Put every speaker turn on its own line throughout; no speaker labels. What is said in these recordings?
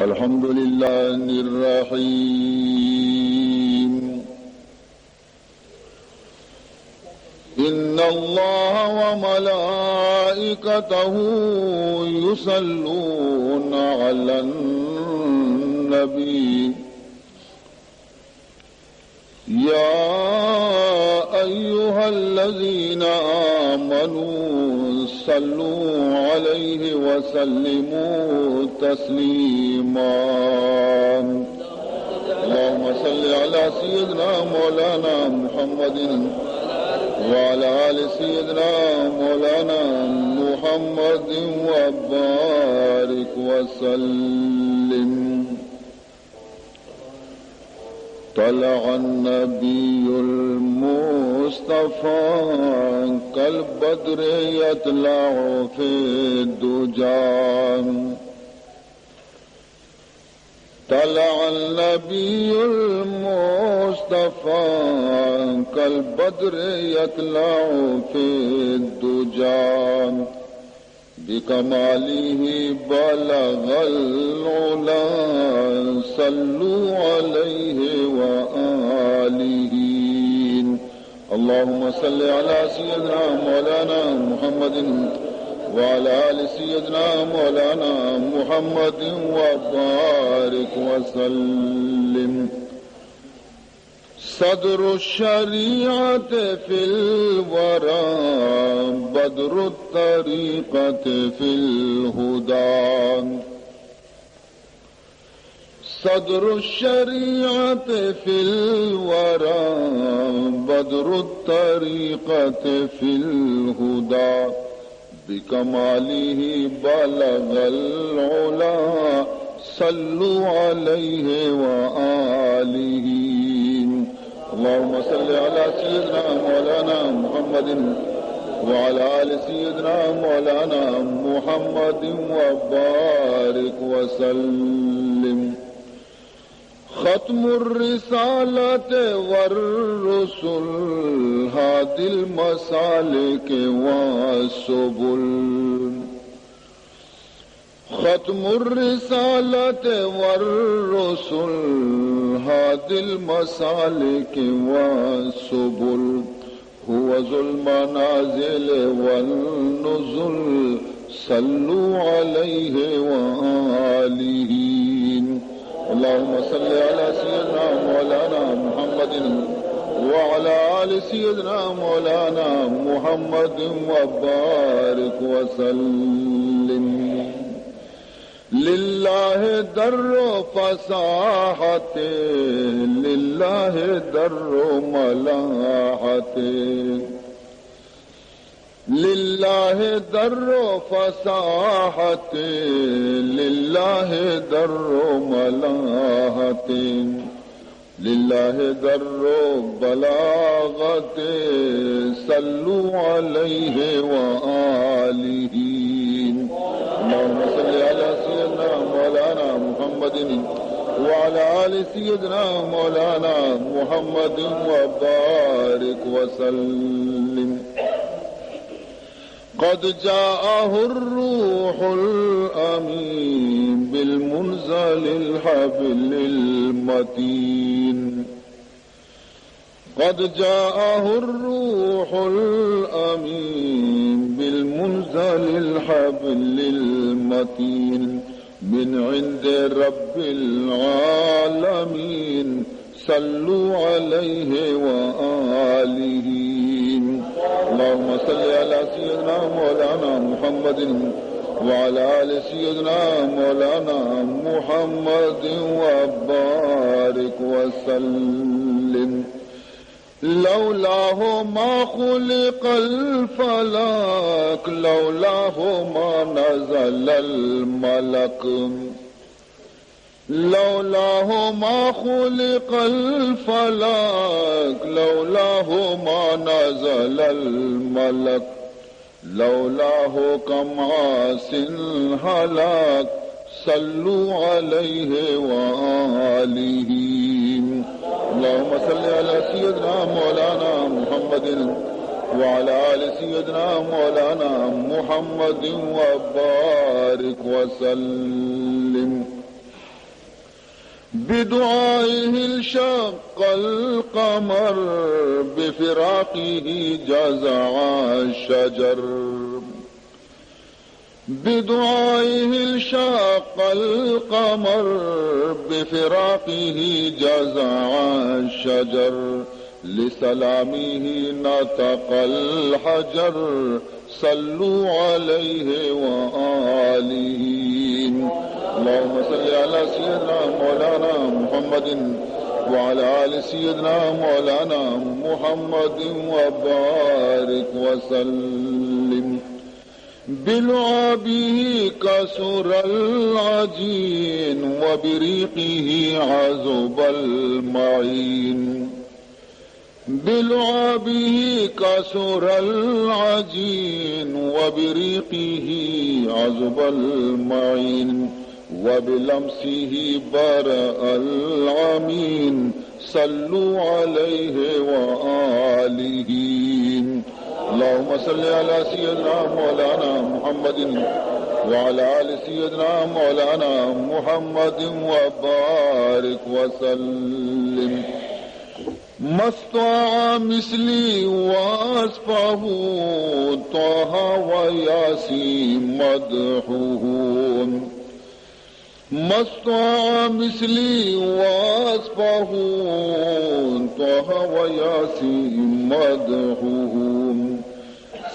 الحمد لله الرحيم إن الله وملائكته يصلون على النبي يا أيها الذين آمنوا صلوا عليه وسلموا تسليما اللهم صل على سيدنا مولانا محمد وعلى آل سيدنا مولانا محمد وبارك وسلم طلع النبي المصطفى كالبدر يطلع في الدجى طلع النبي المصطفى كالبدر يطلع في الدجى بكماله بلغ العلا صلوا عليه وآله اللهم صل على سيدنا مولانا محمد وعلى آل سيدنا مولانا محمد وبارك وسلم صدر الشريعة في الورى بدر الطريقة في الهدى صدر الشريعة في الورى بدر الطريقة في الهدى بكماله بلغ العلا صلوا عليه وآله اللهم صل على سيدنا مولانا محمد وعلى آل سيدنا مولانا محمد وبارك وسلم ختم الرسالة والرسل هادي المسالك والسبل ختم الرسالة والرسل هادي المسالك والسبل هو ذو المنازل والنزل صلوا عليه وآله اللهم صل على سيدنا مولانا محمد وعلى آل سيدنا مولانا محمد وبارك وسلم لله در فصاحت لله در ملاحت لله در فصاحت لله در ملاحت لله در بلاغت صلوا عليه وآله اللهم صل على سيدنا مولانا محمد وعلى آل سيدنا مولانا محمد وبارك وسلم قد جاءه الروح الأمين بالمنزل الحبل المتين قد جاءه الروح الأمين بالمنزل الحبل المتين من عند رب العالمين صلوا عليه وآله اللهم صل على سيدنا مولانا محمد وعلى آل سيدنا مولانا محمد وبارك وسلم لولاه ما خلق الفلك لولاه ما نزل الملك لولاه ما خلق الفلك لولاه ما نزل الملك لولاه كم عاص هلاك صلوا عليه وآله اللهم صل على سيدنا مولانا محمد وعلى آل سيدنا مولانا محمد وبارك وسلم بدعائه انشق القمر بفراقه جزع الشجر بدعائه انشق القمر بفراقه جزع الشجر لسلامه نطق الحجر صلوا عليه وآله اللهم صل على سيدنا مولانا محمد وعلى آل سيدنا مولانا محمد وبارك وسلم بلعابه كسر العجين وبريقه عذب المعين بلعابه كسر العجين وبريقه عذب المعين وبلمسه برأ العمين صلوا عليه وآله اللهم صل على سيدنا مولانا محمد وعلى آل سيدنا مولانا محمد وبارك وسلم ما استطاع مثلي وصفه طه وياسين مدحه ما استطاع مثلي وصفه طه وياسين مدحه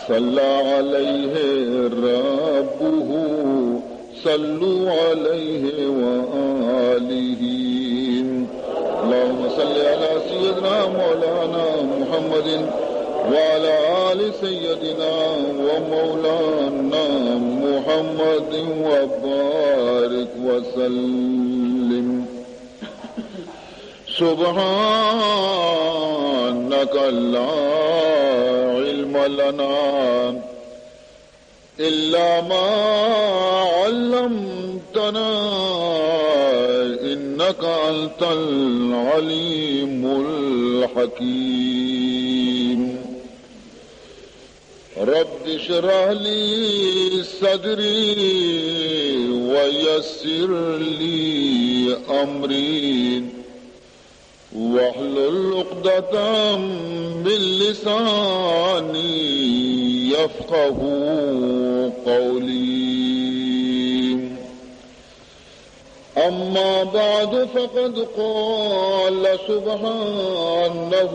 صلى عليه ربه صلوا عليه وآله اللهم صل على سيدنا مولانا محمد وعلى آل سيدنا ومولانا محمد وبارك وسلم سبحانك لا علم لنا إلا ما علمتنا إنك أنت العليم الحكيم رب اشرح لي صدري ويسر لي أمري واحلل عقدة من لساني يفقه قولي أما بعد فقد قال سبحانه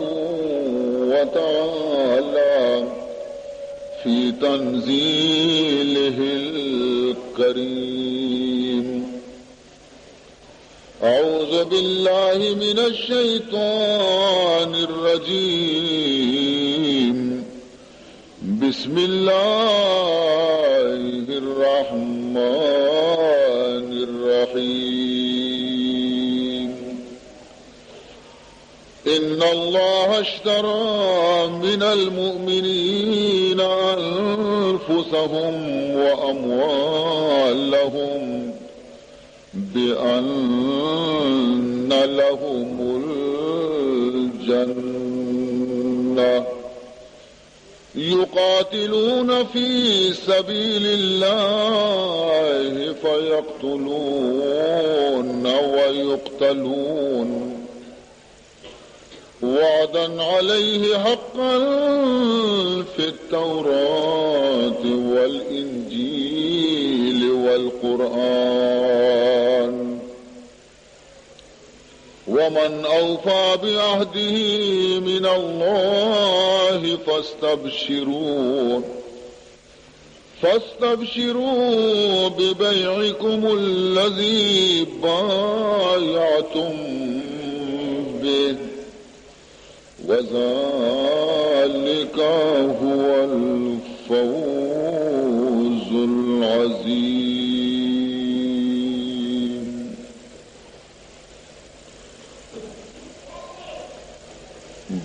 وتعالى في تنزيله الكريم أعوذ بالله من الشيطان الرجيم بسم الله الرحمن الرحيم إن الله اشترى من المؤمنين أنفسهم وأموالهم بأن لهم الجنة يقاتلون في سبيل الله فيقتلون ويقتلون وعدا عليه حقا في التوراة والإنجيل والقرآن ومن أوفى بعهده من الله فاستبشروا ببيعكم الذي بايعتم به وذلك هو الفوز العظيم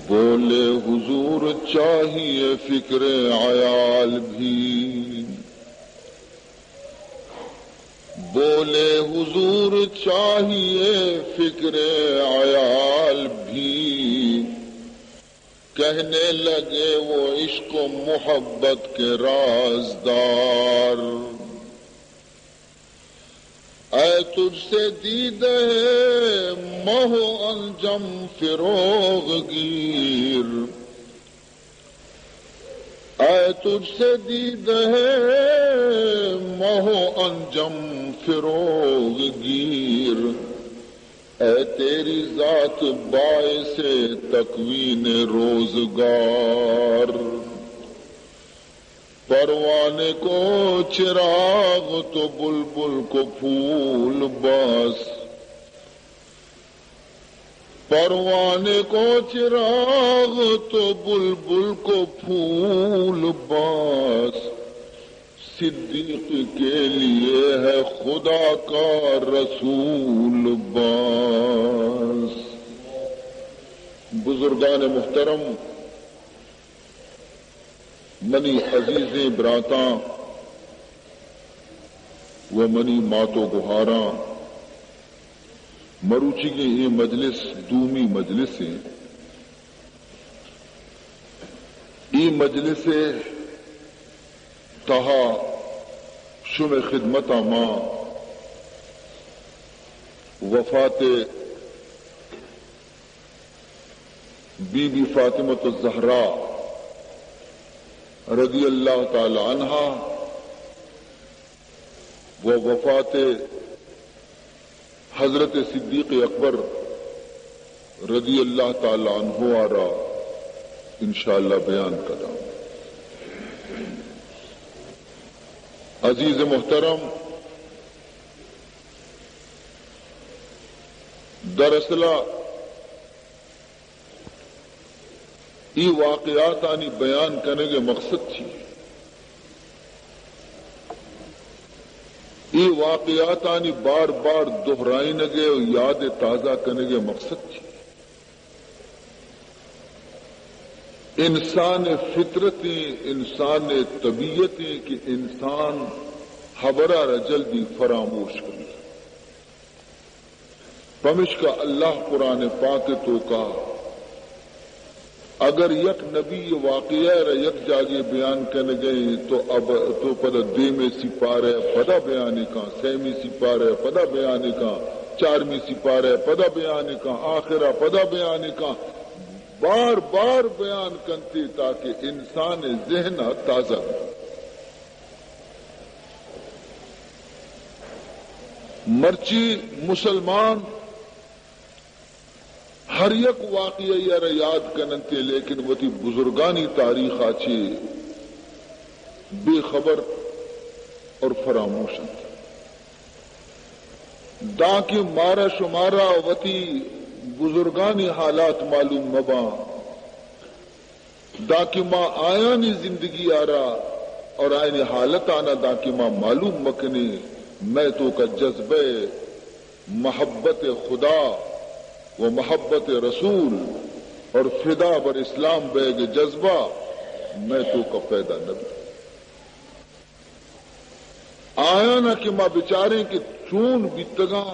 بولے حضور چاہیے فکر عیال بھی بولے حضور چاہیے فکر عیال بھی کہنے لگے وہ عشق و محبت کے رازدار اے تجھ سے دید ہے مہ انجم فروغ گیر، اے تجھ سے دید ہے مہ انجم فروغ گیر، اے تیری ذات باعث تکوین روزگار، پروانے کو چراغ تو بلبل کو پھول باس، پروانے کو چراغ تو بلبل کو پھول باس، صدیق کے لیے ہے خدا کا رسول باس۔ بزرگان محترم، منی عزیزیں براتاں و منی ماتو گہاراں، مروچی کے یہ مجلس دومی مجلس ہے، یہ مجلس تہا شم خدمت ماں وفات بی بی فاطمۃ الزہرا رضی اللہ تعالی عنہا و وفات حضرت صدیق اکبر رضی اللہ تعالی عنہ آرا انشاءاللہ بیان کرا۔ عزیز محترم، دراصل یہ واقعات آنی بیان کرنے کے مقصد تھی، یہ واقعات آنی بار بار دہرائی نگے اور یاد تازہ کرنے کے مقصد تھی۔ انسان فطرتیں، انسان طبیعتیں کہ انسان خبرہ جلدی فراموش کری، پمش کا اللہ قرآن پاک تو کا اگر یک نبی واقعہ یک جاگے بیان کرنے گئے تو اب تو پدا دے میں سپارے پدا بیانے کا، سیمی سپارے پدا بیانے کا، چارمی سپارے پدا بیانے کا، آخرہ پدا بیانے کا، بار بار بیان کرتے تاکہ انسان ذہن تازہ ہو۔ مرچی مسلمان ہر یک واقعہ یار یاد کرنتے، لیکن وہ تی بزرگانی تاریخ آچے بے خبر اور فراموش دا کہ مارا شمارا وتی بزرگانی حالات معلوم مباں، دا کہ ماں آیانی زندگی آرا اور آئینی حالت آنا دا کہ ماں معلوم مکنے میں تو کا جذبہ محبت خدا و محبت رسول اور فدا بر اسلام بیگ جذبہ میں تو کا پیدا نبی آیا نہ کہ ماں بیچارے کے چون بیتگاں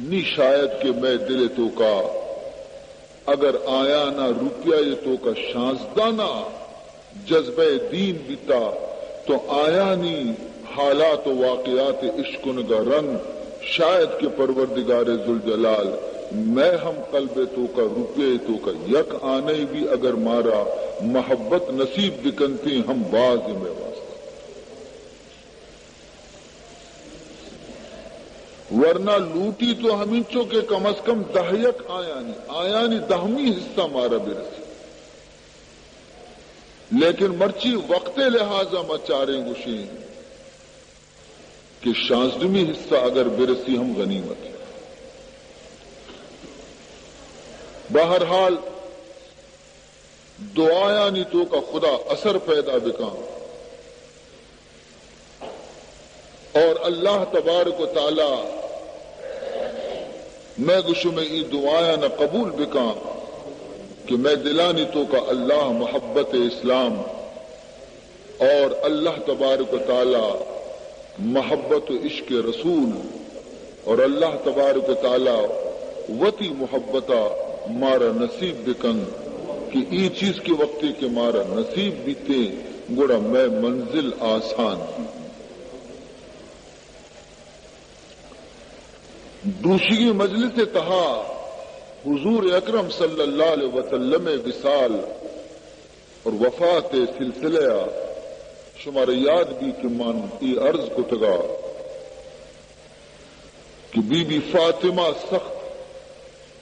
نی شاید کہ میں دل تو کا اگر آیا نہ روپیہ یہ تو کا شانزدانہ جذبہ دین بیتا تو آیا نی حالات و واقعات عشقن کا رنگ شاید کہ پروردگار ذوالجلال میں ہم قلب تو کا روپے تو کا یک آنے بھی اگر مارا محبت نصیب بکنتی ہم باز میں واسطہ، ورنہ لوٹی تو ہمینچوں کے کم از کم دہیک آیانی دہمی حصہ مارا برسی، لیکن مرچی وقت لہذا مچاریں گشیں کہ شانزدمی حصہ اگر برسی ہم غنیمت ہے۔ بہرحال دعایا نی تو کا خدا اثر پیدا بکاں اور اللہ تبارک و تعالی میں گشو میں ای دعایا نہ قبول بکاں کہ میں دلانی تو کا اللہ محبت اسلام اور اللہ تبارک و تعالی محبت و عشق رسول اور اللہ تبارک و تعالی وتی محبتہ مارا نصیب بکن کہ ای چیز کے وقتی کے مارا نصیب بیتے گوڑا میں منزل آسان دوسری مجلس تہا حضور اکرم صلی اللہ علیہ وسلم وصال اور وفات سلسلہ شمار یاد بھی کہ من ای عرض کو تگا کہ بی بی فاطمہ سخت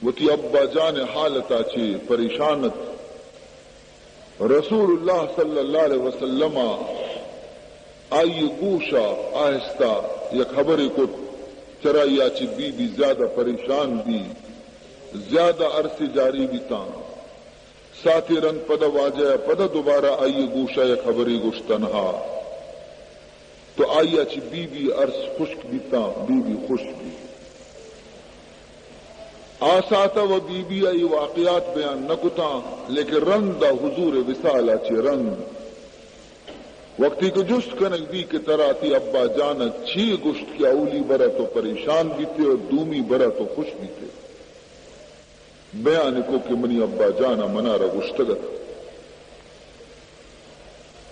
وتی ابا جان حالتا چی پریشانت رسول اللہ صلی اللہ علیہ وسلم آئی گوشا آہستہ یک خبری کو چرائی چی بی بی زیادہ پریشان بھی زیادہ عرصے جاری بھی تاں ساتھی رنگ پدا واجہ پدا دوبارہ آئی گوشا یک خبری گوش تنہا تو آئی چی بی بی عرص خشک بھی تاں بی بی خوش بھی آساتا و بی بی آئی واقعات بیان نکتا لیکن رنگ دا حضور وصال چی رنگ وقتی کو جست کنک بھی کہ تراتی ابا جانا چھی گشت کی اولی برا تو پریشان بھی تھے اور دومی برا تو خوش بھی تھے بیان کو کہ منی ابا جانا منارا گشتگت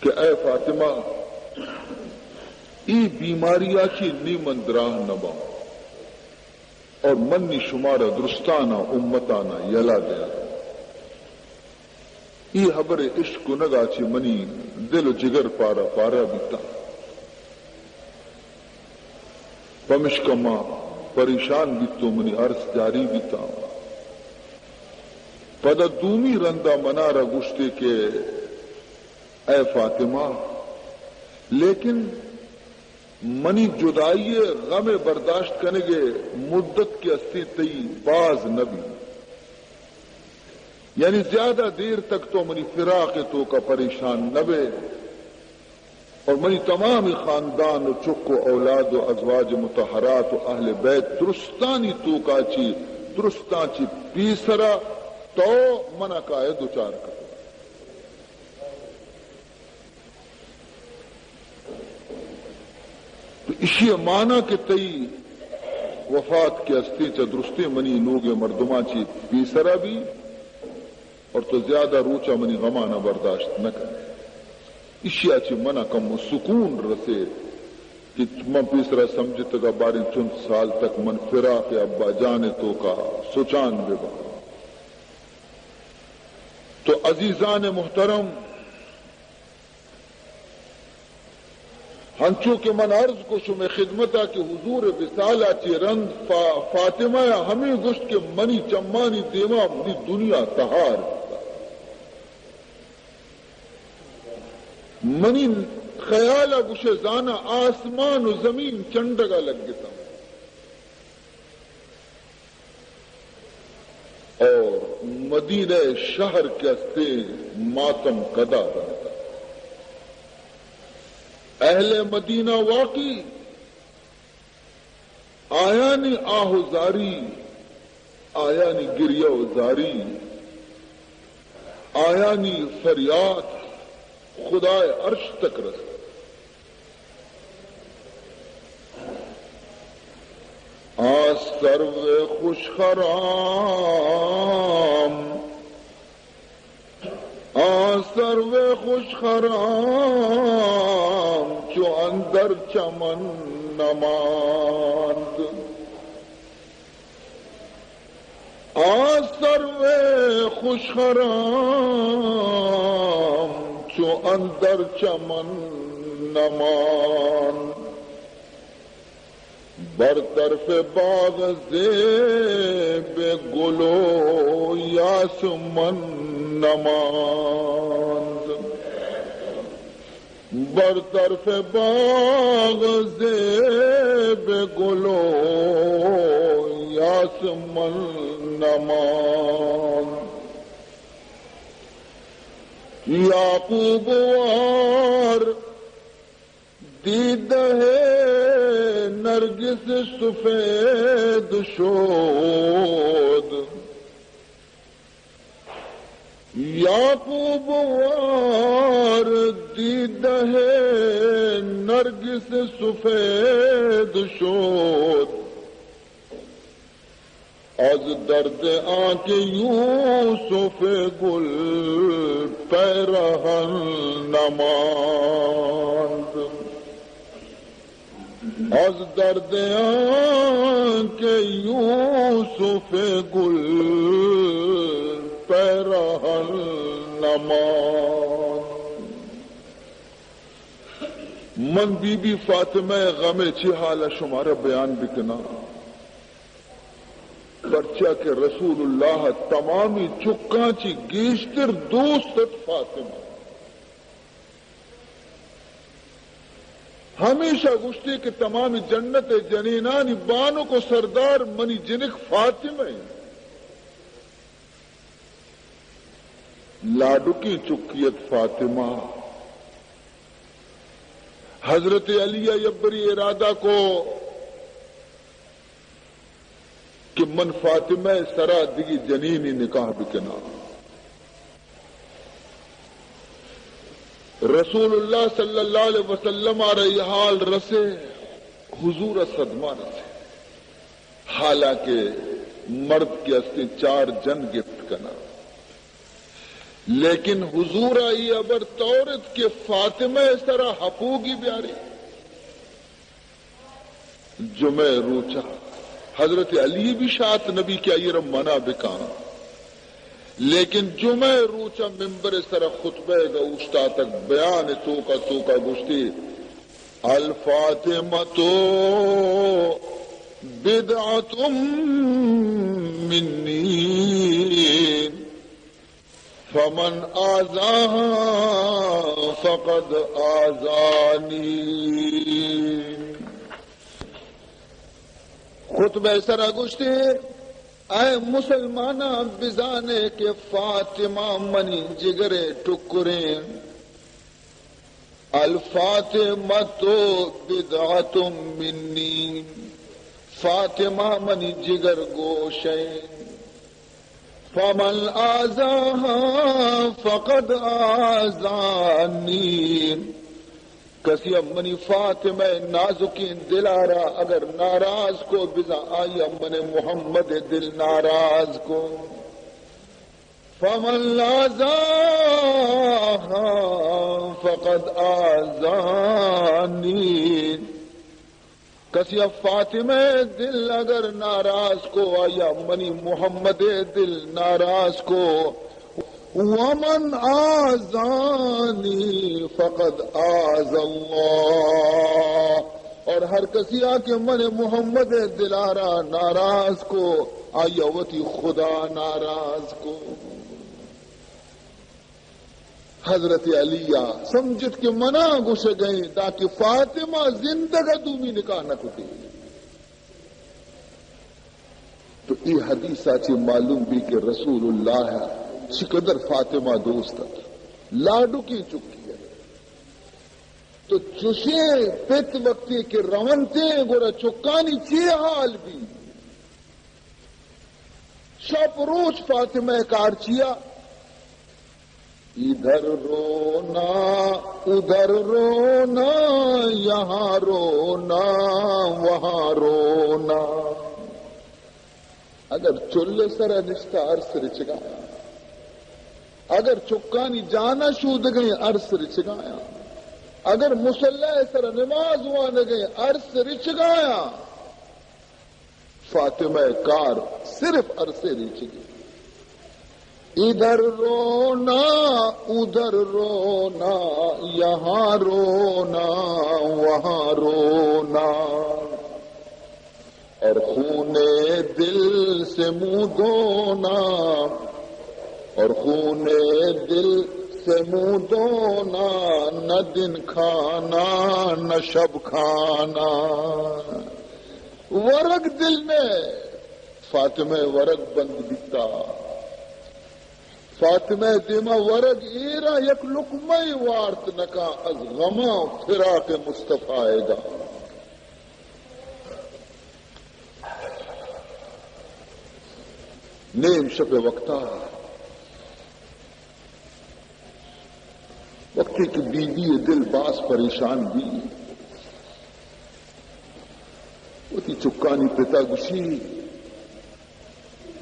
کہ اے فاطمہ ای بیماری آچی نیمن دراہ نبا اور منی شمارا درستانا امتانا یلا دیا ای خبر عشق نگا چی منی دل و جگر پارا پارا بیتا پمشک ماں پریشان بیتو منی عرض جاری بیتا پدا دومی رندہ منارا گشتے کے اے فاطمہ لیکن منی جدائی غم برداشت کرنے گے مدت کے استی تی باز نبی یعنی زیادہ دیر تک تو منی فراق تو کا پریشان نبے اور منی تمام خاندان و چک و اولاد و ازواج مطہرات و اہل بیت درستانی تو کا چی درستان چی پیسرا تو منع کا ہے دوچار کا تو اسی معنی کے تئی وفات کے استی چا درستی منی نوگ مردما چی پیسرا بھی اور تو زیادہ روچا منی غمانہ برداشت نہ کرے اشیا چی منع کم و سکون رسے کہ من پیسرا سمجھتا گا باری چند سال تک من فراق ابا جانے تو کا سوچان بے با تو عزیزان محترم ہنچو کے من عرض کو شم خدمتا کہ حضور وصالہ چی رند فاطمہ ہمیں گشت کے منی چمانی دیما منی دنیا تہار منی خیال گوشے زانا آسمان و زمین چنڈگا لگ گتا اور مدینہ شہر کے استے ماتم کدا بنتا اہل مدینہ واقعی آیانی آہو زاری آیانی گریہ و زاری آیانی فریاد خدائے عرش تک رس سرو خوش خرام سرو خوش خرام جو اندر چمن نماند سرو خوش خرام جو اندر چمن نمان بر طرف باغ زیب گلو یاسمن نماند بر طرف باغ زیب گلو یاسمن نماند یعقوب وار دید ہے نرگس سفید شود یعقوب وار دید ہے نرگس سفید شود از درد آنکھ یوسف گل پیرہن نماند از درد آنکه یوسف گل پیراہن نمان من بی بی فاطمہ غم چی حال شمارا بیان بکنا پرچہ کے رسول اللہ تمامی چکاں چی گیشتر دوست فاطمہ ہمیشہ گشتی کہ تمامی جنت جنینانی بانوں کو سردار منی جنک فاطمہ لاڈو کی چکیت فاطمہ حضرت علی یبری ارادہ کو کہ من فاطمہ سرا دگی جنینی نکاح بکنا رسول اللہ صلی اللہ علیہ وسلم آ رہی حال رسے حضور صدمہ رسے حالانکہ مرد کے استے 4 جن گفٹ کنا لیکن حضور آئی ابر تورت کے فاطمہ سرا حقوقی بیاری جمع روچا حضرت علی بھی شاعت نبی کے آئی منع بکان لیکن جمع روچا ممبر سرا خطبہ گا اوشتا تک بیان توکا گشتی الفاطمہ بدعت منی فمن آذاها فقد آذانی خطبہ سرا گشتی اے مسلمانہ بزانے کے فاطمہ منی جگرے ٹکریں الفاطمہ تو بدعت منی فاطمہ منی جگر گوشیں فمن آذاها فقد آذانی کسی امنی فاطمہ نازکین دلارا اگر ناراض کو بزا آئی امن محمد دل ناراض کو فمن آذاها فقد آذانی کسی فاطمہ دل اگر ناراض کو آئی امنی محمد دل ناراض کو ومن آذانی فقد آذ اللہ اور ہر کسی آکے من محمد دلارا ناراض کو آیوتی خدا ناراض کو حضرت علیہ سمجھت کے منع گھس گئیں تاکہ فاطمہ زندگی دومی نکاح نہ کتے تو یہ حدیث آچے معلوم بھی کہ رسول اللہ ہے چقدر فاطمہ دوست لاڈو کی چکی ہے تو چشے پت وقتی کے رونتے گورا چکانی چی حال بھی شب روز فاطمہ کارچیا ادھر رونا ادھر رونا یہاں رونا وہاں رونا اگر چلے سر نشتہ عرص رچ گایا اگر چکانی جانا شود گئے عرص رچ گایا اگر مسلح سر نماز وانے گئے عرص رچ گایا فاطمہ کار صرف عرصے رچ گئی ادھر رونا ادھر رونا یہاں رونا وہاں رونا اور خون دل سے منہ دھونا اور خون دل سے منہ دھونا نہ دن کھانا نہ شب کھانا ورق دل میں فاطمہ ورق بند بکتا فاطمہ دیما ورگ ایرا یک لقمہ وارت نکا از غما فراق مصطفیٰ گا نیم شب وقتا وقتی کی بیوی دل باس پریشان بھی وہ تی چکانی پتا گشی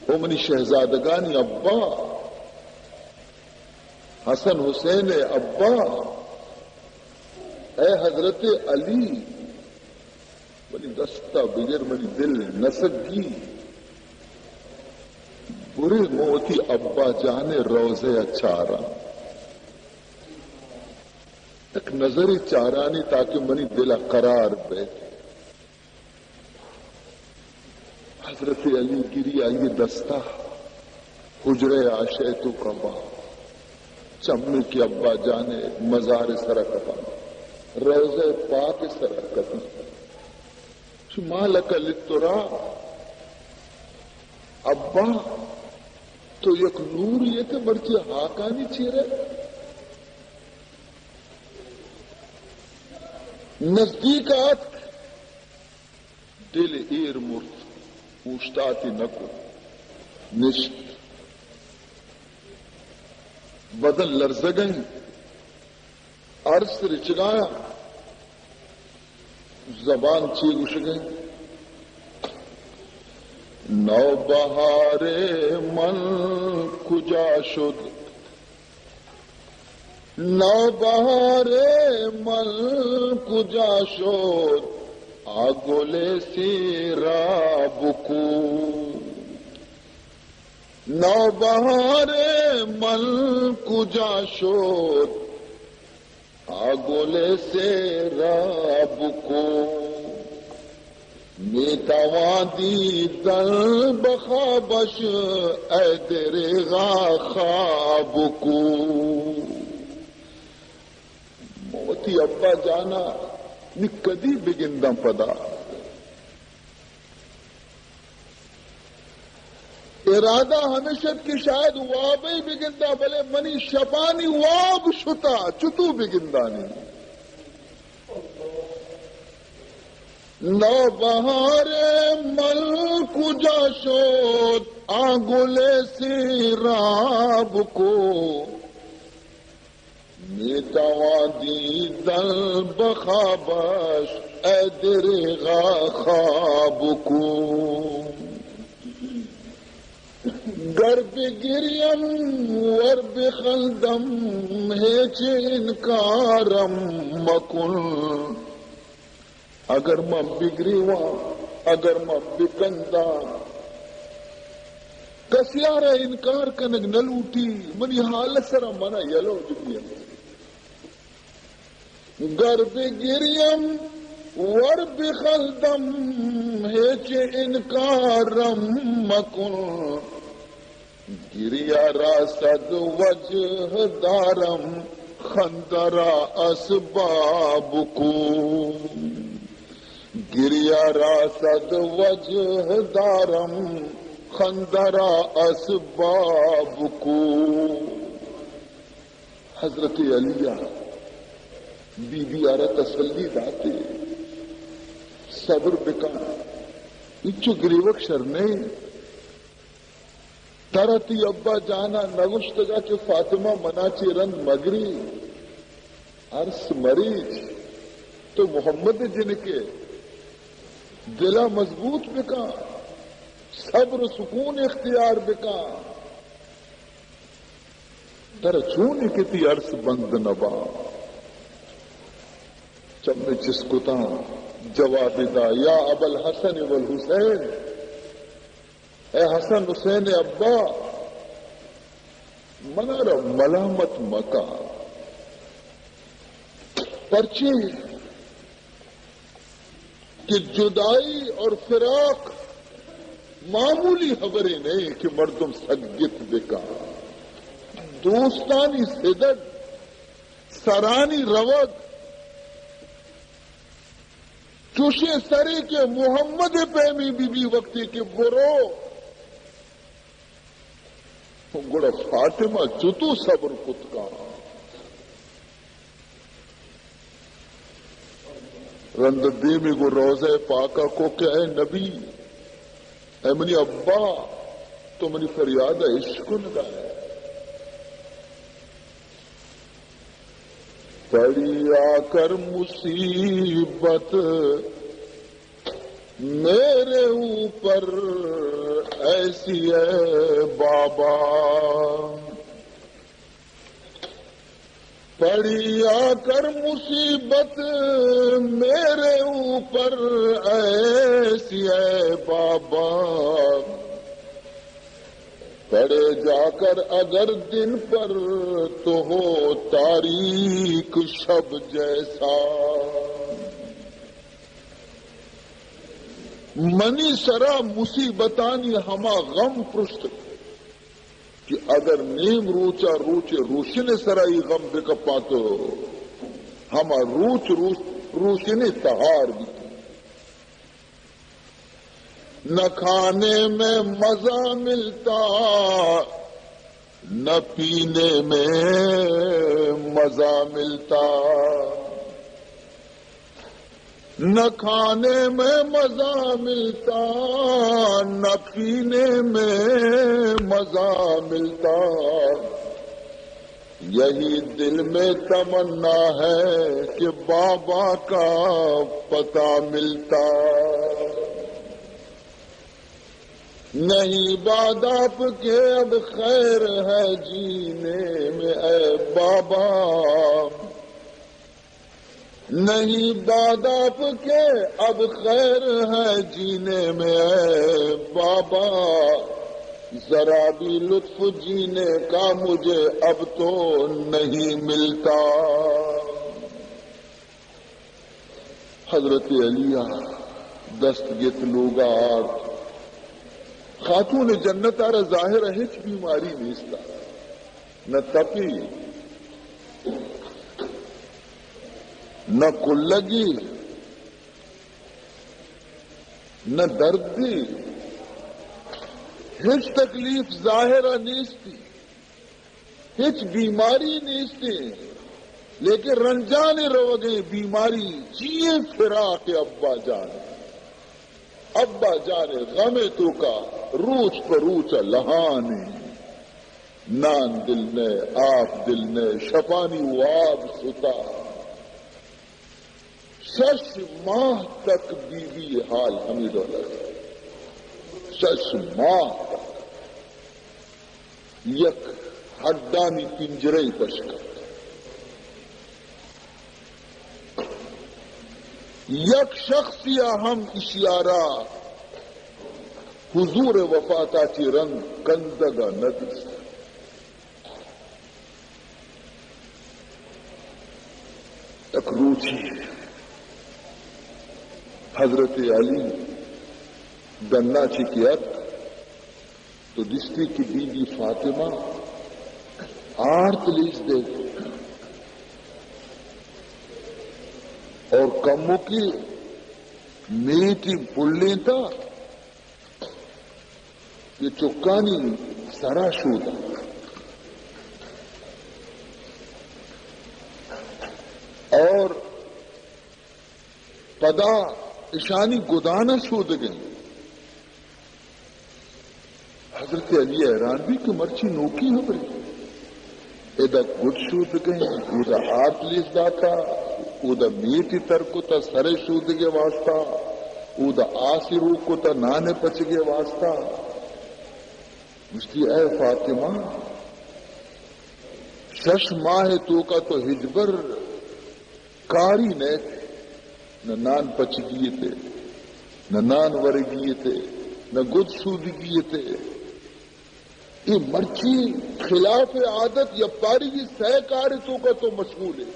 امنی شہزادگانی ابا حسن حسین ابا اے حضرت علی منی دستہ بگر منی دل نسگی برے موتی ابا جانے روزے اچارا ایک نظری چارانی تاکہ منی دل قرار بیٹھے. حضرت علی گری آئیے دستہ حجرے عائشہ تو کبا چمنی کی ابا جانے مزار سرکتا روزے پاک سرکتا مالک لترا ابا تو یک نور یہ کہ مرچے ہاکانی چیرے نزدیکات دل ایر مرد پوچھتاتی نکو نشت بدن لرزگیں عرص رچگایا زبان چی گشگیں نو بہار من کجا شد نو بہار من کجا شد آگولے سیرا بکو نو بہار من کجا شد آگولے سیرا بکو میتوادی دل بخابش اے درغا خواب کو موتی ابا جانا نی کدی بگندہ پدا ارادہ ہمیشہ کی شاید وابی بگندہ بلے منی شپانی واب شتا چتو بگندانی نو بہار مل کجا شد آنگلے سیراب کو میتوادی دل بخابش اے درغا خواب کو گر بگریم ور بخلدم ہیچ انکارم مکن اگر میں بگریوا اگر میں بکندا کسیارا انکار کنگ نلوٹی منی حالت سرا منا یلو جبیم گر بگریم ور بخلدم ہیچ انکارم مکن گریا راسد وجہ دارم خندرا اسباب کو گریا راسد وجہ دارم خندرا اسباب کو حضرت علیہ بی بی آرہ تسلی داتے صبر بکا اچھو گریوک شرنے ترتی ابا جانا نگشتگا کہ فاطمہ مناچی رند مگری عرص مریض تو محمد جن کے دلہ مضبوط بکا صبر سکون اختیار بکا در چونی کتی عرص بند نبا چمنے چسکتا جواب دا یا ابا الحسن والحسین اے حسن حسین ابا منارا ملامت مکا پرچے کہ جدائی اور فراق معمولی خبریں نہیں کہ مردم سگت بکا دوستانی صدق سرانی روگ چوشے سرے کے محمد پیمی بی بی وقتی کے برو گڑا فاطمہ چتو صبر کت کا رند دیمی کو روزہ پاکا کو کہ اے نبی اے منی ابا تو منی فریاد عشق نگا ہے پڑی آ کر مصیبت میرے اوپر ایسی ہے بابا پڑی آ کر مصیبت میرے اوپر ایسی ہے بابا، پڑے جا کر اگر دن پر تو ہو تاریک شب جیسا، منی سرا مصیبتانی ہما غم پرشت کہ اگر نیم روچا روچے روشن سرائی غم بکپا تو ہما روشن تہار بھی، نہ کھانے میں مزہ ملتا نہ پینے میں مزہ ملتا، نہ کھانے میں مزہ ملتا نہ پینے میں مزہ ملتا، یہی دل میں تمنا ہے کہ بابا کا پتہ ملتا، نہیں بعد آپ کے اب خیر ہے جینے میں اے بابا، نہیں بعد آپ کے اب خیر ہے جینے میں اے بابا، ذرا بھی لطف جینے کا مجھے اب تو نہیں ملتا۔ حضرت علیہ دستگت لوگات خاتون جنت آرہ ظاہر ہے ہچ بیماری نیستا، نہ تپی نہ کلگی نہ دردی، ہچ تکلیف ظاہرہ نیستی، ہچ بیماری نیستی، لیکن رنجانے رو گئے بیماری چیئے پھرا کے ابا جانے غمے تو کا روچ پر روچا لہانے، نان دل نے آپ دل نے شفانی واب ستا، شش ماہ تک بیوی حال ہمیں ڈالا، شش ماہ تک یک ہڈانی پنجرے پشکر، یک شخصیا ہم اشیارہ حضور وفاتا چی رنگ کندگا ندس، ایک روچی حضرت علی دنا چی کیت تو دستی کی بی بی فاطمہ آرت لیس دے اور کمو کی میٹی پلیں تھا یہ چکانی سرا شودا اور پدا اشانی گدانا شود گئی۔ حضرت علی حیران بھی کہ مرچی نوکی ہو گئی، ادا گد شود گئی، ادا آرت لیس داتا، ادا میٹی ترکو تا سرے شود گے واسطہ، ادا آسی روکو تا نانے پچ گے واسطہ، مجھتی اے فاطمہ شش ماہ تو کا تو ہجبر کاری نے تھے، نہ نان پچ گیے تھے، نہ نان ور گیے تھے، نہ گد سود گیے تھے، یہ مرچی خلاف عادت یا پاری کی سہ کارتوں کا تو مشغول ہے،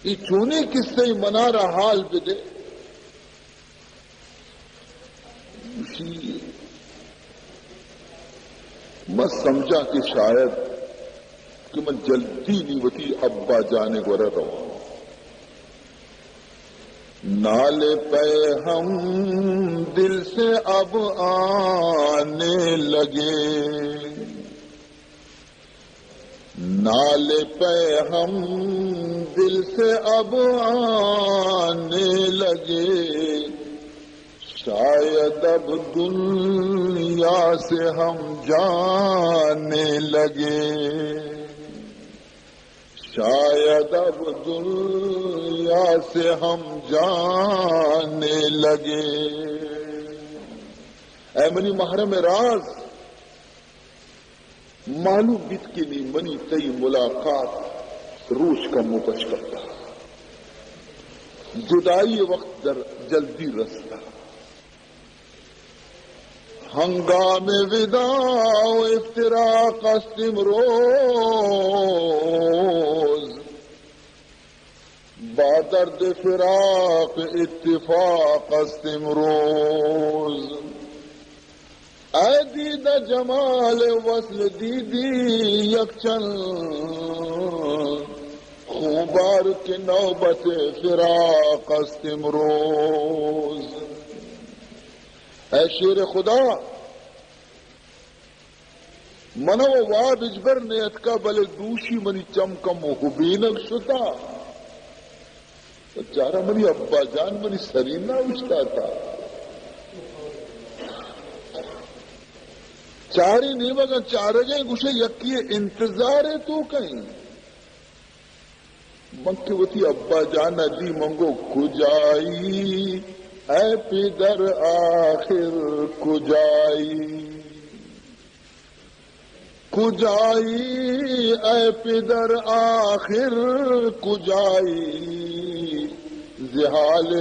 یہ چونے کس سے منارا حال پہ دے اسی میں سمجھا کہ شاید کہ میں جلدی نہیں ہوتی ابا جانے کو رہ رہا ہوں، نالے پہ ہم دل سے اب آنے لگے، نالے پہ ہم دل سے اب آنے لگے، شاید اب دنیا سے ہم جانے لگے، شاید اب دنیا سے ہم جانے لگے۔ اے منی محرم راز معلوم بیت کی نی منی تئی ملاقات روش کا مبش کرتا جدائی وقت در جلدی رستا ہنگام وداع و افتراق است امروز با درد فراق اتفاق است امروز اے دید جمال وصل دیدی یکچند خوبار کی نوبت فراق است امروز اے شیر خدا منو واب اجبر نیت کا بلے دوشی منی چمکم و حبینک شتا چارہ منی ابا جان منی سرینا اچھتا تھا چاری نہیں مگر چار گئے گوشے یکی انتظار ہے تو کہیں منکے وتی ابا جانا دی منگو کجائی اے پیدر آخر کجائی کجائی اے پیدر آخر کجائی زحال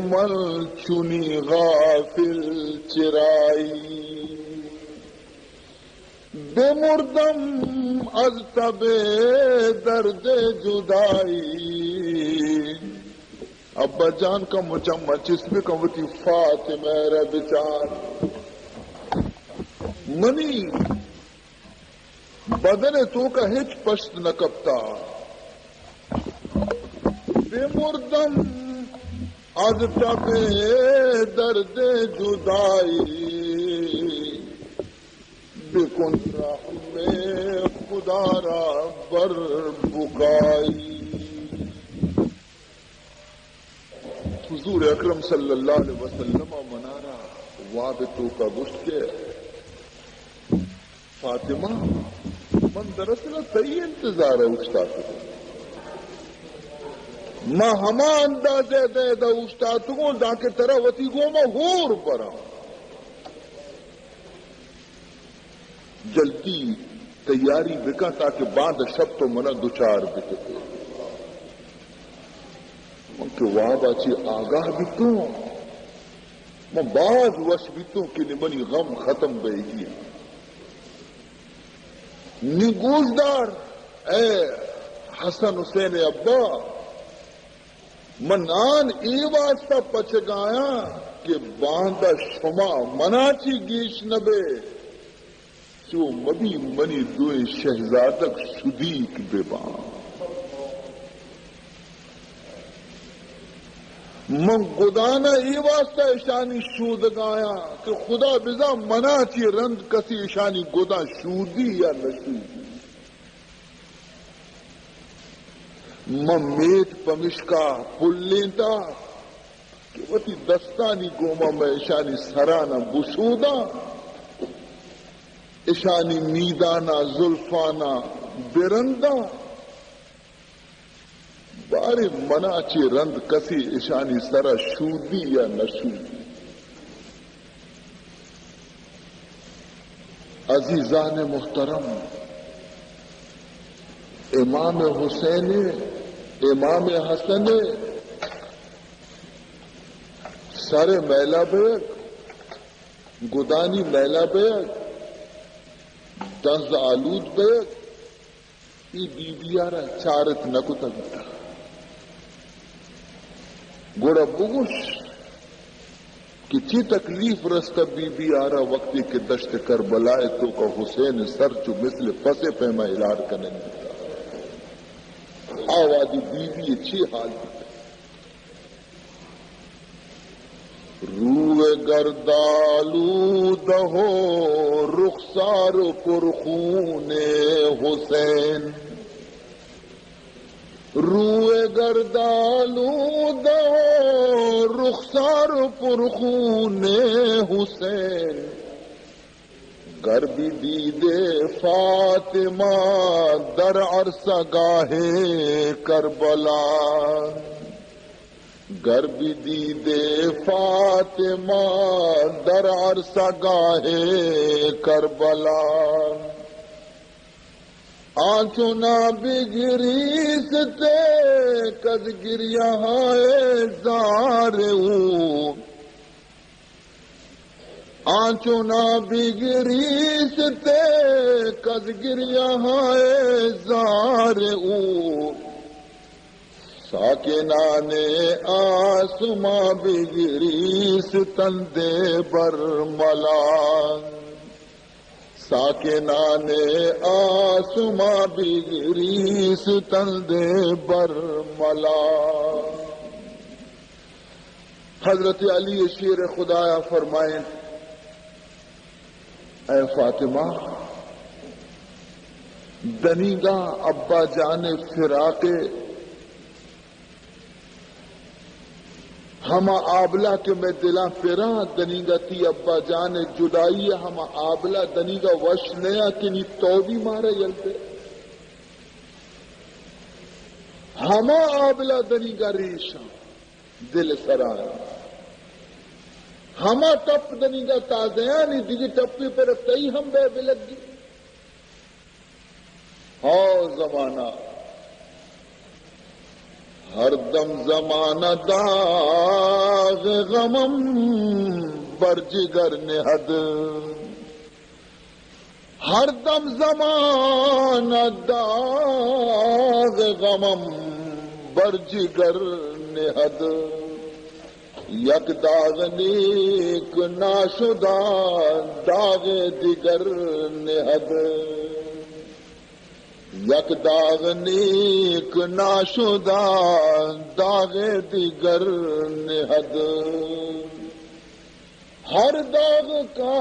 مل چنی غافل چرائی بے مردم از تب درد جدائی ابا جان کا مچمچ اس میں کمتی فاطمہ رہ بچار منی بدن تو کا ہچ پشت نہ کپتا بے مردم از تب درد جدائی بکن رحم خدا را بر بکائی حضور اکرم صلی اللہ علیہ وسلم منارا وابتوں کا گشت کے فاطمہ من دراصل صحیح انتظار ہے استاد ماں ہما اندازے دے دا استاد کو دا کے طرح وتی گو میں ہور برا جلدی تیاری بکا تاکہ بعد شب تو منا دوچار بکے کہ وہاں باچی آگاہ بیتوں میں بعض وش بیتوں کہ نمنی غم ختم بے گی نگوشدار اے حسن حسین ابا منان ای واسطہ پچ گایا کہ باندہ شما مناچی گیش نبے جو مبی منی دوئے شہزادک شدیق بے بان من گدانا ای واسطہ اشانی شود گایا کہ خدا بزا منا چی رند کسی اشانی گدا شودی یا نشودی من میت پمشکا پل لیتا کہ وتی دستانی گوما میں اشانی سرانا بشودا اشانی میدانا زلفانا برندا بارے منا چی رند کسی اشانی سرا شودی یا نشودی عزیزان محترم امام حسین امام حسن سر میلا بیگ گدانی میلا بیگ دز آلود بیگ ای بی بیارا چارت نکو تگتا گوڑا بگوش کہ چی تکلیف رستا بی بی آرہ وقتی کے دشت کربلائے تو کا حسین سر چو مثل پسے پیما الار کرنے دیتا آوادی بی بی چی حال دیتا روح گردالو دہو رخسار پرخون حسین روح گردالو دہو رخسار پرخون حسین گربی دیدے فاطمہ در عرصہ گاہے کربلا گربی دیدے فاطمہ در عرصہ گاہے کربلا آنچو نہ بگریس تے کز گریا ہائے زار او آنچو نہ بگریس تے کز گریا ہائے زار او ساکنان آسماں بگریس تندے برملان ساکنان آسماں بگریس تندے برملان۔ حضرت علی شیر خدایا فرمائیں اے فاطمہ دنیگا ابا جان فراقے ہما آبلا کے میں دلاں پیرا دنیگا تی ابا جان جدائی ہما آبلا دنیگا وش نیا کنی توبی مارے یلتے ہما آبلا دنیگا ریشا دل سرائے ہما ٹپ دنیگا تازیانی دیگی ٹپی پر تئی ہم بے بلگی ہاں زمانہ ہر دم زمانہ داغ غمم برجگر نہد ہر دم زمانہ داغ غمم برجگر نہد یک داغ نیک ناشدہ داغ دیگر نہد یک داغ نیک ناشدہ داغ دیگر نہد ہر داغ کا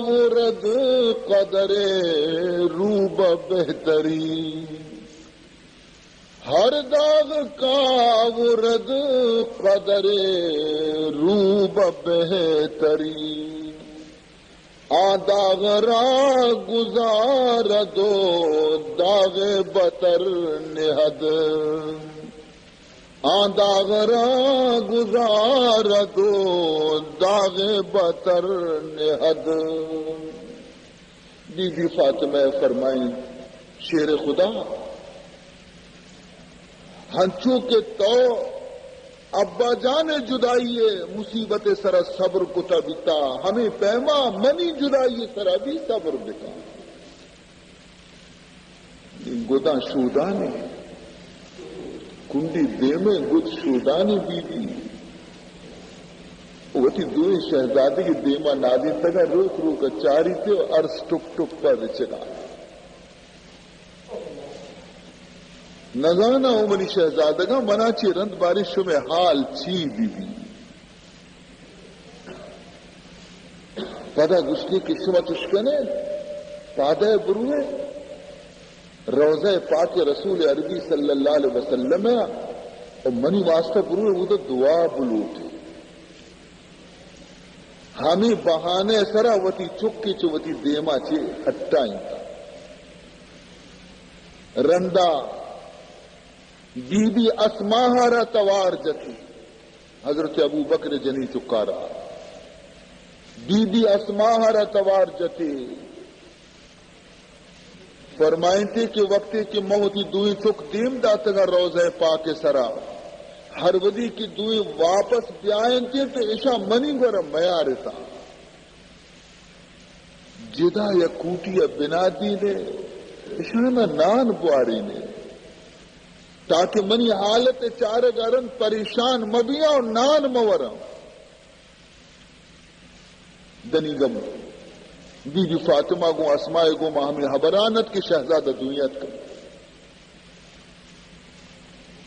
ورد قدر روب بہتری ہر داغ کا ورد قدر روب بہتری آ داغ را گزار دو داغ بتر نہد آ داغ را گزار دو داغ بتر نہد۔ بی بی فاطمہ فرمائیں شیر خدا ہنچو کے تو ابا جان جدائی مصیبت سرا صبر کتا بتا ہمیں پیما منی جدائی سرا بھی صبر بتا گدا شودانی کنڈی دے میں گد شودانی بی بی وتی دوئی شہزادی کی دیما نادی تگا روک روک چاری تھے عرص ٹک ٹک پر چگا نزانا عمری شہزادگا منا چی رند بارش میں حال چی بی بی پدا گشتی کی شما تشکنے پادہ بروے روزہ پاک رسول عربی صلی اللہ علیہ وسلم اور منی واسطہ بروے وہ تو دعا بلوٹے ہمیں بہانے سرا وتی چکی چوتی دیما چے ہٹائیں رندا بی بی اسماہارا توار جتی حضرت ابو بکر جنی چکارا بی بی اسماہارا توار جتی فرمائیں تھے کہ وقتی کی موتی دوئی چک دیم داتگا روزہ پاک سرا ہر ودی کی دوئی واپس بیائیں تھے تو ایشا منی گورا میارتا جدا یا کوٹی یا بنا دی نے ایشا نان بواری نے تاکہ منی حالت چار گرن پریشان مبیاں اور نان مورم دنی گم بی بی فاطمہ کو اسماء کو ہمیں حبرانت کی شہزادہ دنیات کا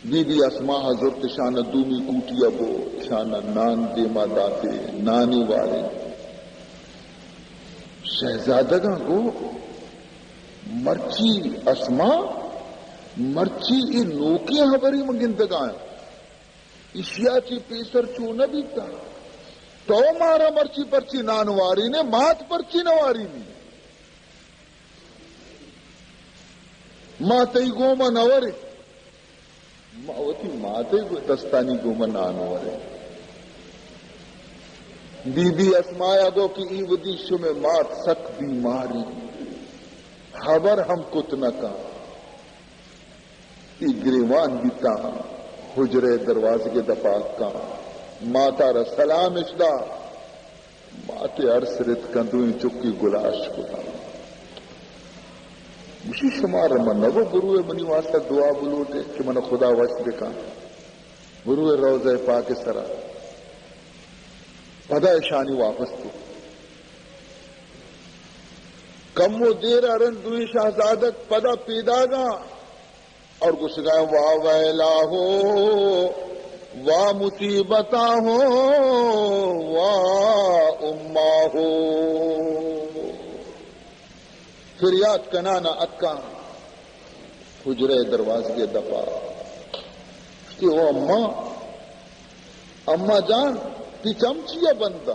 بی بی اسماء حضرت شانہ دومی کوٹیا بو شانہ نان دیما داتے نانی والے شہزادگاں کو مرچی اسماء مرچی ای نوکی خبری مگندگاں اشیا چی پیسر چو نہ بیتا تو مارا مرچی پرچی نانواری نے مات پرچی نواری نے ماتی گوما نوری ماوتی ماتی گو دستانی گوما نانواری بی بی اسمایا گو کی ای ودیشو میں مات سک بیماری خبر ہم کتنا کا ای گریوان بیتا حجرے دروازے کے دپاک کا ماتا را سلام اشدا ماتے عرص رت کندویں چکی گلاش کتا مشی شمار من نگو بروے منی واسطہ دعا بلوٹے کہ من خدا وش بکا بروے روضہ پاک سرا پدا شانی واپس تو کم و دیر ارن دوئی شہزادت پدا پیدا گا اور کچھ گئے واہ ویلا ہو واہ مصیبتا ہو واہ اما ہو فریاد کنانا اکا حجرے دروازے دپا کہ وہ اما جان تی چمچیا بنتا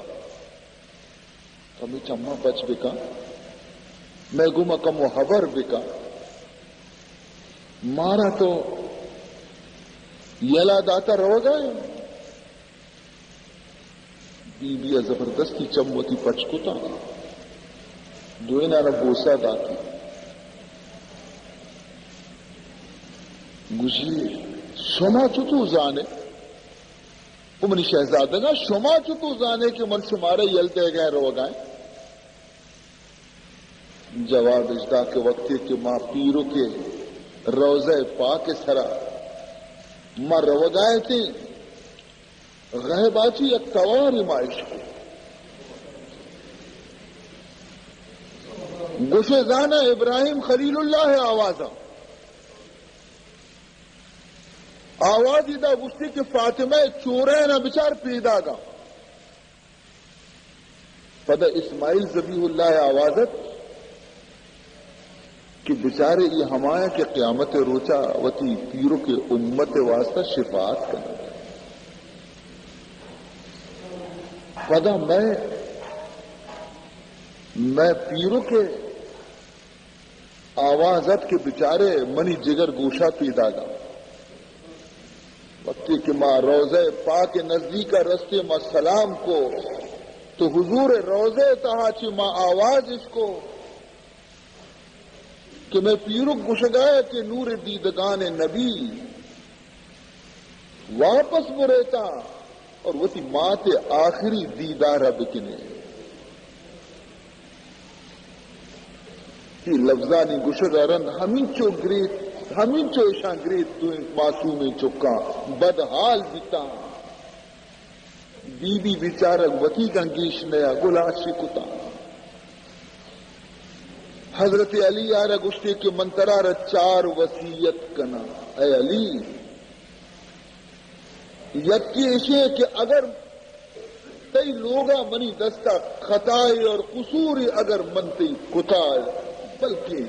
کمی چما بچ بکا میں گما کم و حبر بکا مارا تو یلا داتا رو گئے بی بی زبردستی چموتی پچکتا دوئی نانا بوسا داتی گوشی شما چطو زانے منی شہزادگا شما چطو زانے کہ من شمارے یلتے گئے رو گئے جواب اجدا کے وقت کہ ماں پیرو کے روضہ پاک سرا ماں رو گئے تھی غیباتی ایک توار مائش کو گوشے زانا ابراہیم خلیل اللہ آوازہ آوازی دا گشتی کہ فاطمہ چورے نہ بچار پیدا گا پدا اسماعیل ذبیح اللہ آوازت کہ بچارے یہ ہمایا کہ قیامت روچا وتی پیرو کے امت واسطہ شفاعت کرنا پدا میں پیرو کے آوازت کے بچارے منی جگر گوشا پیدا گا وقتی کہ ماں روضہ پاک نزدیک رستے ماں سلام کو تو حضور روضہ تہاچی ماں آواز اس کو کہ میں پیرو گش گئے کہ نور دیدگان نبی واپس بریتا اور وہ تھی ماں تے آخری دیدار بکنے کی لفظانی گشدارن ہمیں چو ایشان گریت تو معصوم چکا بدحال بیتا بی بی بیچارک وتی گنگیش نیا گلاشی کتا حضرت علی آرہ گشتے کے منترار 4 وصیت کنا اے علی یکی ایشے کہ اگر کئی لوگا منی دستا خطائے اور قصوری اگر منتی کتائے بلکہ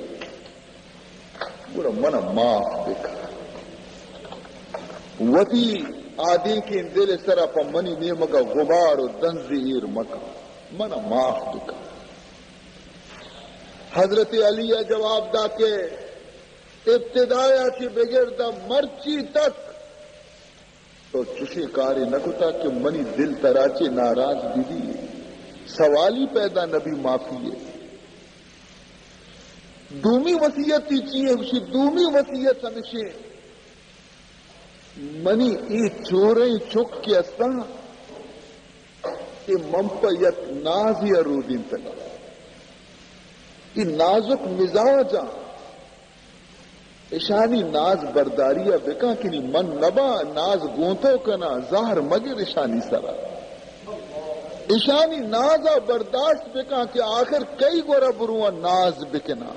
برا منا معاف بکا وتی آدھی کے دل سرا پا منی نیمگا غبار و دنزیر مکا منا معاف بکا حضرت علیہ جواب دا کے ابتدایا کی بغیر دا مرچی تک تو چشی کاری نکتا کہ منی دل تراچے ناراض بھی سوالی پیدا نبی معافی ہے دومی وصیت تی چیئے اسی دومی وصیت ہمیشہ منی ای چوریں چک کے استا کہ ممپا یک نازی ارودین تکا ای نازک مزاجا اشانی ناز برداریہ بکا کنی من نبا ناز گونتو کنا ظاہر مگر اشانی سرا اشانی نازا برداشت بکا کہ آخر کئی گورا بروہ ناز بکنا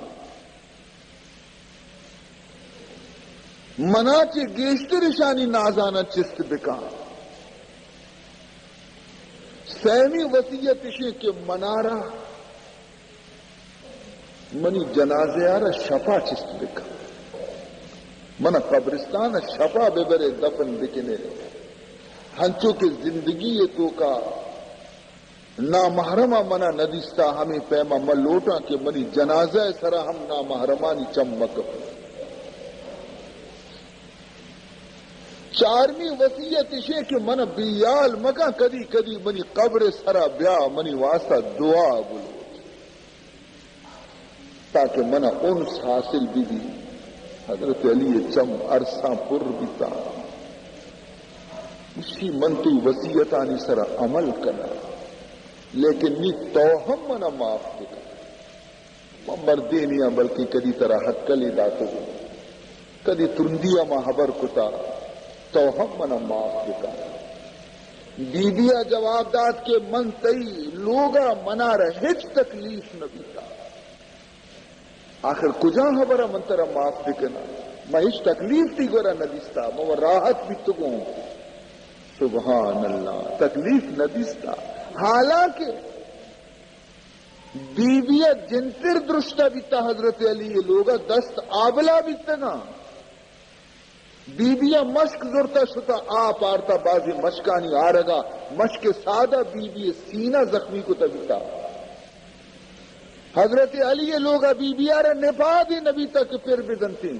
منا چی گیشتر اشانی نازانا چست بکا سہمی وصیت اشی کہ منارا منی جنازے آرہ شفا چست بکا منا قبرستان شفا ببرے دفن بکنے ہنچو کی زندگی تو کا نامحرمہ منا ندیستا ہمیں پیما ملوٹا کہ منی جنازہ سرا ہم نامحرمانی چمک 4ویں وصیت اشے کہ من بیال مکا کدی کدی منی قبر سرا بیا منی واسطہ دعا بلو تاکہ منا انس حاصل بھی حضرت علی چم عرصہ پر بیتا اسی منتی وصیتانی سر عمل کنا لیکن نی توہم منا معاف کنا مردے نیا بلکہ کدی طرح حد کلی داتو کدی ترندیا ما حبر کتا توہم منا معاف کنا بی بیا جواب داد کے من تئی لوگا منا رہے تکلیف نہ بیتا آخر کجا خبر منترا معاف بکنا میں اس تکلیف تھی گورا نہ دستا میں راحت بھی تو سبحان اللہ تکلیف نہ دستا حالانکہ بیویا جنتر درشتا بیتا حضرت علی یہ لوگا دست آبلا بیتا نا بیبیا مشک زورتا شتا آپ آرتا بازی مشکانی آرگا مشک سادہ بیبی سینہ زخمی کو تبیتا حضرت علی یہ لوگا بیبیا رہ نپا دی نبی تک پھر بدنتی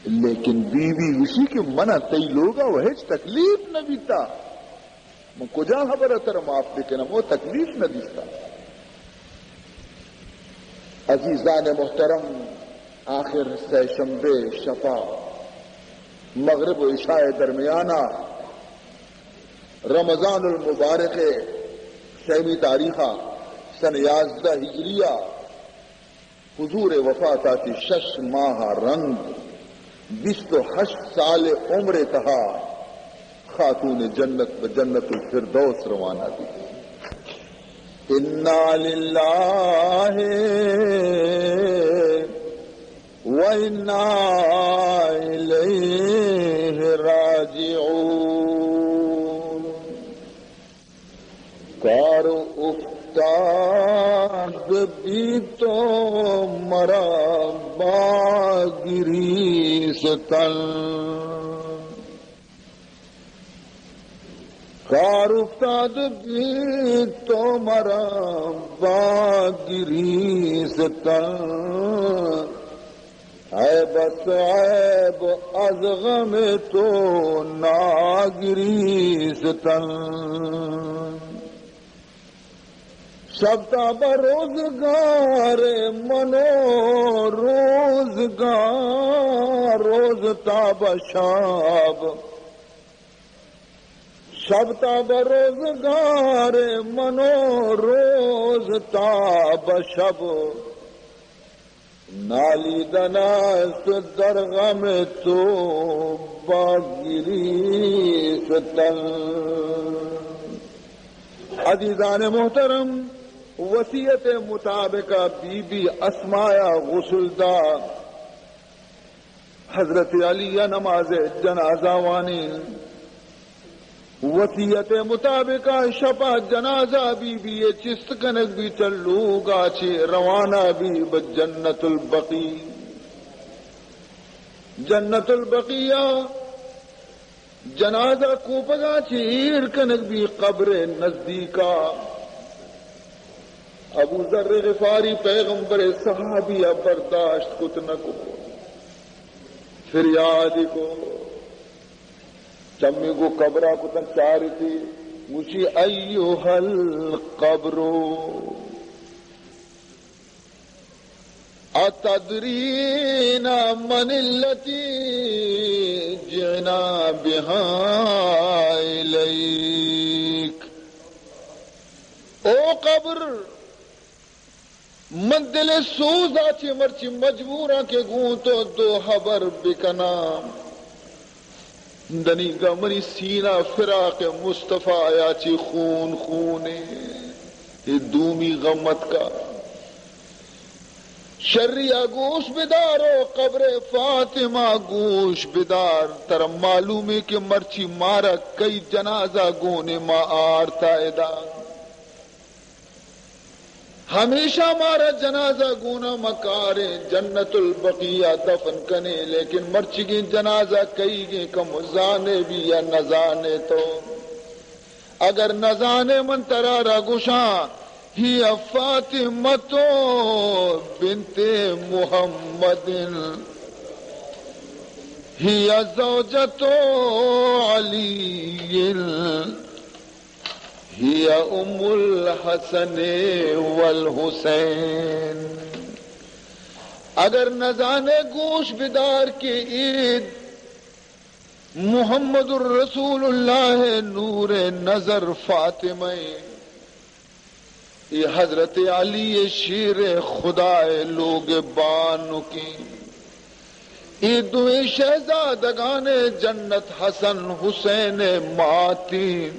لیکن بیوی اسی کے منع تی لوگا وہ تکلیف نہ بیتا میں کجا خبر تر معاف دیکھنا وہ تکلیف نہ دیتا عزیزان محترم آخر سے شنبے شفا مغرب و عشاء درمیانہ رمضان المبارک شیمی تاریخہ سن 11 ہجریہ حضور وفات آتی 6 ماہ رنگ 28 سال عمر تہا خاتون جنت بجنت الفردوس روانہ دی انا للہ وَإِنَّا إِلَيْهِ رَاجِعُونَ کار افتاد بھی تو مرا باگری ستن کار افتاد بھی تو مرا باگری ستن اے بس عیب از غم تو ناگری ستن شبتا بروزگار منو روزگار روز تاب شاب شبتا بروزگار منو روز تاب شب نالی دناست در غم تو باگری ستن عزیزان محترم وصیت مطابقہ بی بی اسماء غسل دا حضرت علی نماز جنازہ وانی وصیت مطابقہ شپا جنازہ بی بی چست کنک بھی چلو گاچے روانہ بھی بجنت البقی جنت البقیہ جنازہ کو پگا چیر کنک بھی قبر نزدیکا ابو ذر غفاری پیغمبر صحابی برداشت کت نہ کو فریاد کو چمی کو قبرہ کو تن چاری تھی مجھے ایوہ القبر اتدرین من اللتی جئنا بہا الیک او قبر من دل سوزا چی مرچی مجبورا کے گوں تو دو خبر بکنا دنی گمری سینہ فراق مصطفیٰ آیا چی خون خونے یہ دومی غمت کا شریعہ گوش بدارو قبر فاطمہ گوش بدار تر معلوم ہے کہ مرچی مارا کئی جنازہ گونے ما آرتا ادا ہمیشہ مارا جنازہ گونا مکارے جنت البقیہ دفن کنے لیکن مرچی کی جنازہ کئی گے کم زانے بھی یا نزانے تو اگر نزانے من ترارا گشاں ہی فاطمہ بنت محمد ہی زوجۃ علی ہی ام الحسن والحسین اگر نذانے گوش بیدار کی عید محمد الرسول اللہ نور نظر فاطمہ یہ حضرت علی شیر خدا لوگ بانو کی یہ دوئے شہزادگان جنت حسن حسین ماتی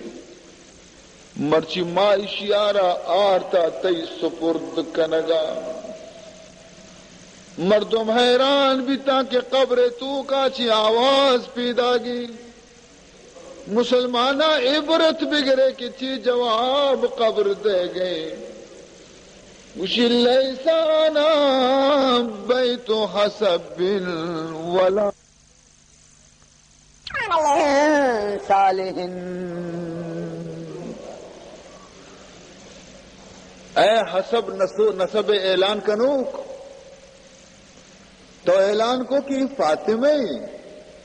مرچی مائی شیارہ آرتا تی سپرد کنگا مردم حیران بھی تاکہ قبر تو کا چی آواز پیدا گی مسلمانہ عبرت بگرے کی چی جواب قبر دے گئے وشی لیسانا بیت حسب ولا صالح اے حسب نسب اعلان کنوک تو اعلان کو کہ فاطمہ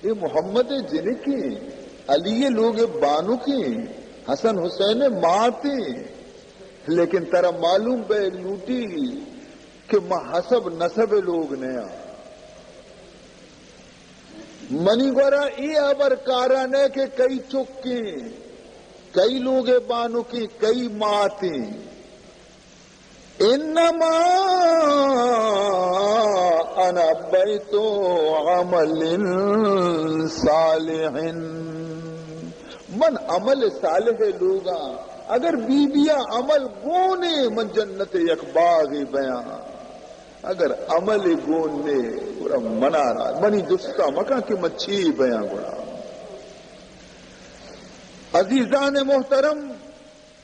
یہ محمد جن کی علی لوگ بانو کی حسن حسین ماں تھی لیکن ترا معلوم بے لوٹی کہ حسب نسب لوگ نیا منی گورا ای ابر کارانے کے کئی چکی کئی لوگ بانو کی کئی ماں تھی انما انا بیت عمل صالح من عمل صالح لوگا اگر بیبیا عمل گونے من جنت یک باغی بیان اگر عمل گونے گوڑا منا رہا منی دستا مکہ کی مچھی بیان گوڑا عزیزان محترم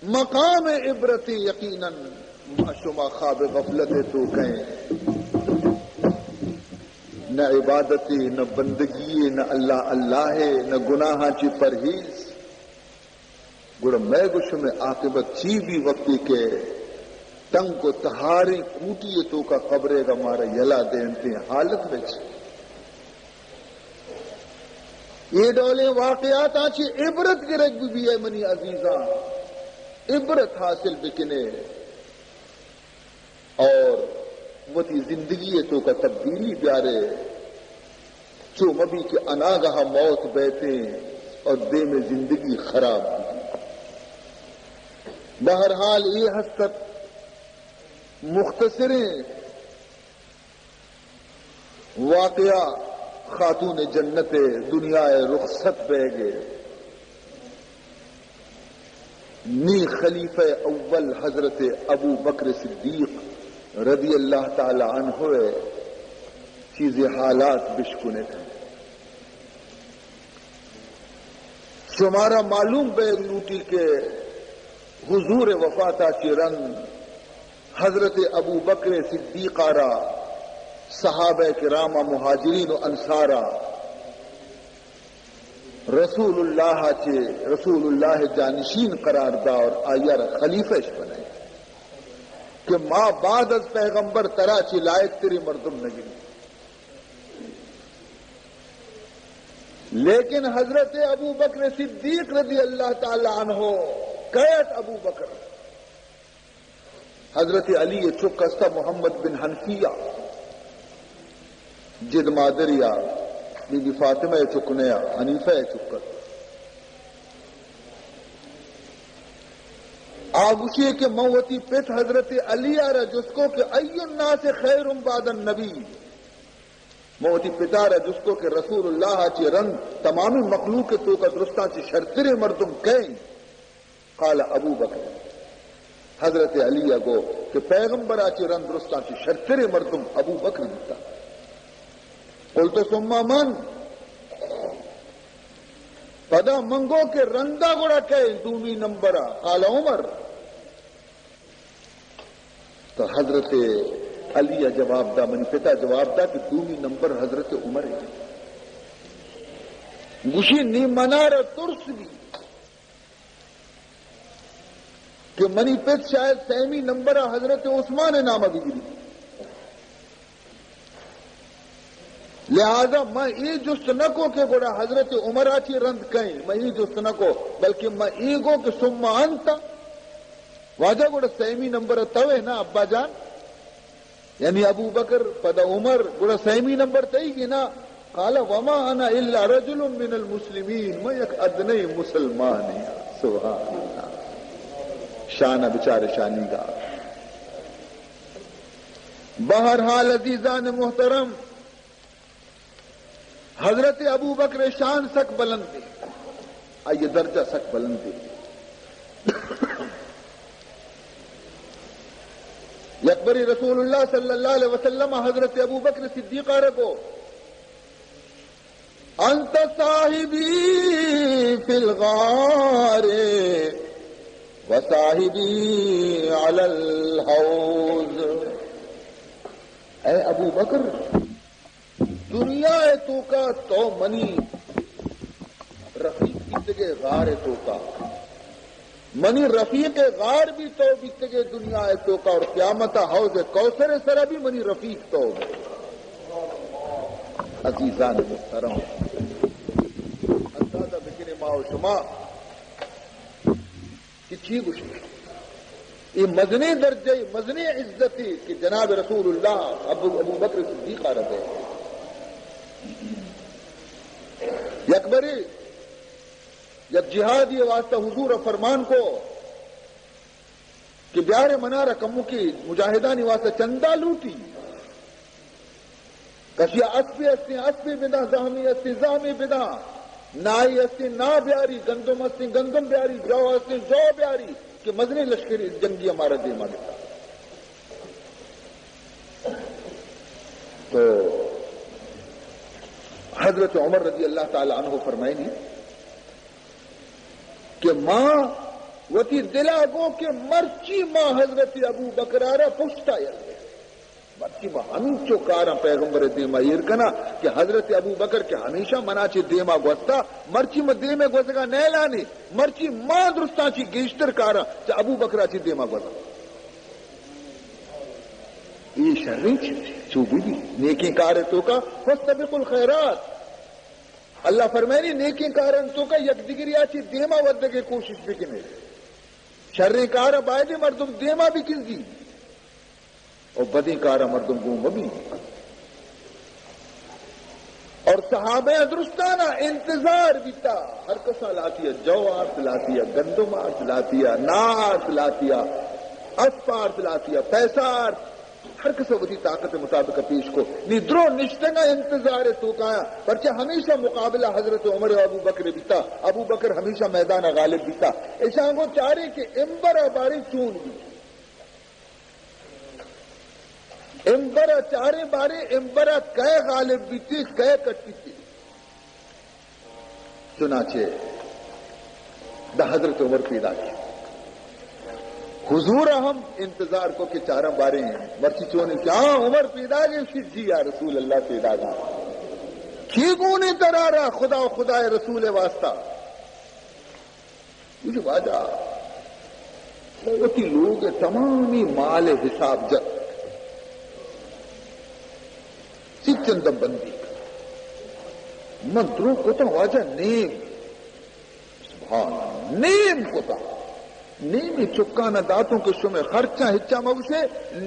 مقام عبرت یقیناً شما خواب غفلت تو کہیں نہ عبادتی نہ بندگی نہ اللہ اللہ ہے نہ گناہ چی پرہیز گڑا میں گوش میں عاقبت چی بھی وقتی کے تنگ کو تہاری کوٹی تو کا قبرے کا مارا یلا دینتے حالت میں چی یہ ڈولے واقعات آنچی عبرت گرگ بھی ہے منی عزیزاں عبرت حاصل بکنے اور وہ تی زندگی تو کا تبدیلی پیارے جو مبی کے اناگاہ موت بیٹھے اور دے میں زندگی خراب بہرحال یہ حد تک مختصریں واقعہ خاتون جنت دنیا رخصت بہ گئے نی خلیفہ اول حضرت ابو بکر صدیق رضی اللہ تعالی عنہ چیزیں حالات بشکنے تھے شمارا معلوم بے لوٹی کے حضور وفاتا چی رنگ حضرت ابو بکر صدیق را صحابہ کرام مہاجرین و انصارا رسول اللہ جانشین قرار دا اور آئیر خلیفہ بنے کہ ماں بعد از پیغمبر ترا چی لائق تیری مردم نگری لیکن حضرت ابو بکر صدیق رضی اللہ تعالی عنہ قید ابو بکر حضرت علی چکستا محمد بن حنفیہ جد مادریا بی بی فاطمہ چکنیا حنیفہ چکت آگوشی کے موتی پیت حضرت علی آرہ جس کو کہ ای الناس خیر بعد النبی موتی پتا رہا جس کو کہ رسول اللہ چی رنگ تمامی مخلوق تو کا درستان چی شرطر مردم کہیں قال ابو بکر حضرت علی گو کہ پیغمبر آچی رنگ درستان چی شرطر مردم ابو بکر دیتا قلت سمما من پدا منگو کے رندہ گوڑا کہیں دومی نمبرہ قال عمر تو حضرت علی جواب دا منی پتا جواب دا کہ دومی نمبر حضرت عمر ہے گوشی نی منار ترس بھی کہ منی پت شاید سیمی نمبر حضرت عثمان نامہ بگری لہذا میں یہ جست نہ کو کہ گوڑا حضرت عمر آچی رند کہیں میں یہ جست نہ کو بلکہ میں یہ گو کہ سمما انتا واجہ گوڑا سیمی نمبر توے نا ابا جان یعنی ابو بکر پدا عمر گڑا سیمی نمبر تئی گی نا قال وما انا الا رجل من المسلمین میں ایک ادنی مسلمان ہوں. سبحان اللہ. شان بچارے شانی کا. بہرحال عزیزان محترم حضرت ابو بکر شان سک بلند تھے. آئیے درجہ سک بلند تھے. یکبری رسول اللہ صلی اللہ علیہ وسلم حضرت ابو بکر صدیقہ رکھو انت صاحبی فی الغار وصاحبی علی الحوض. اے ابو بکر دنیا تو کا تو منی رفیق بتگے غار تو کا منی رفیق غار بھی تو بتگے دنیا تو کا اور قیامت حوض کوثر سرا بھی منی رفیق تو. عزیزان محترم اندازہ بکنے ماں و شما کہ چی گوشی یہ مزنی درجے مزنی عزتی کہ جناب رسول اللہ ابو بکر صدیقہ رضی یکبری یک جہادی واسطہ حضور فرمان کو کہ بیار منارہ کمو کی مجاہدانی واسطہ چندہ لوٹی کشیا اسپی استی اسپی بدا زہمی استی زہمی بدا نائی استی نا بیاری گندم استی گندم بیاری جو استی جو بیاری کہ مزنی لشکری جنگی ہمارا دے مانگتا. تو حضرت عمر رضی اللہ تعالی عنہ فرمائیں گی کہ ماں وتی دلا گو کہ مرچی ماں حضرت ابو بکرارا پشتا یل مرچی ماں ہمیں چوکارا پیغمبر دیما یہ کنا کہ حضرت ابو بکر کے ہمیشہ منا چی دیما گوستا مرچی میں دیمے گوسگا نیلانی مرچی ماں درستا چی گیشتر کارا چا ابو بکرا چی دیما گوستا. یہ شرعی چوبی بھی نیکی کار تو کا فاستبقوا الخیرات. اللہ فرمائنی نیکی کارن تو کا یک دیگری آچی دیما ودگے کوشش بکنے شرعی کارا بائدی مردم دیما بھی کنگی اور بدی کارا مردم کو مبی. اور صحابہ درستانہ انتظار بیتا ہر کسا لاتی ہے جو آرت لاتی ہے گندم آرت لاتی ہے نا آرت لاتی ہے اسپ آرت لاتی ہے پیسہ آرت ہر کسا وہی طاقت مطابق پیش کو ندرو نشتنگا انتظار تو کایا پرچہ ہمیشہ مقابلہ حضرت عمر و ابو بکر بیتا. ابو بکر ہمیشہ میدان غالب بیتا. ایشانگو چارے کہ امبر باری چون بھی امبرا چارے بارے امبرا کئے غالب بھی تھی کئے کٹی تھی. چنانچہ دا حضرت عمر پیدا کی حضور ہم انتظار کو کہ چارہ بارے ہیں مرچی چونے کیا عمر پیدا گئے پھر جی یا رسول اللہ پیدا گا کی گونے ترارا خدا خدا رسول واسطہ مجھے واجہ ہوتی لوگ تمامی مال حساب جت چندم بندی من درو کوتا واجہ نیم سبحان نیم کوتا نیمی چکانا داتوں کے شمع خرچہ ہچا مگوشے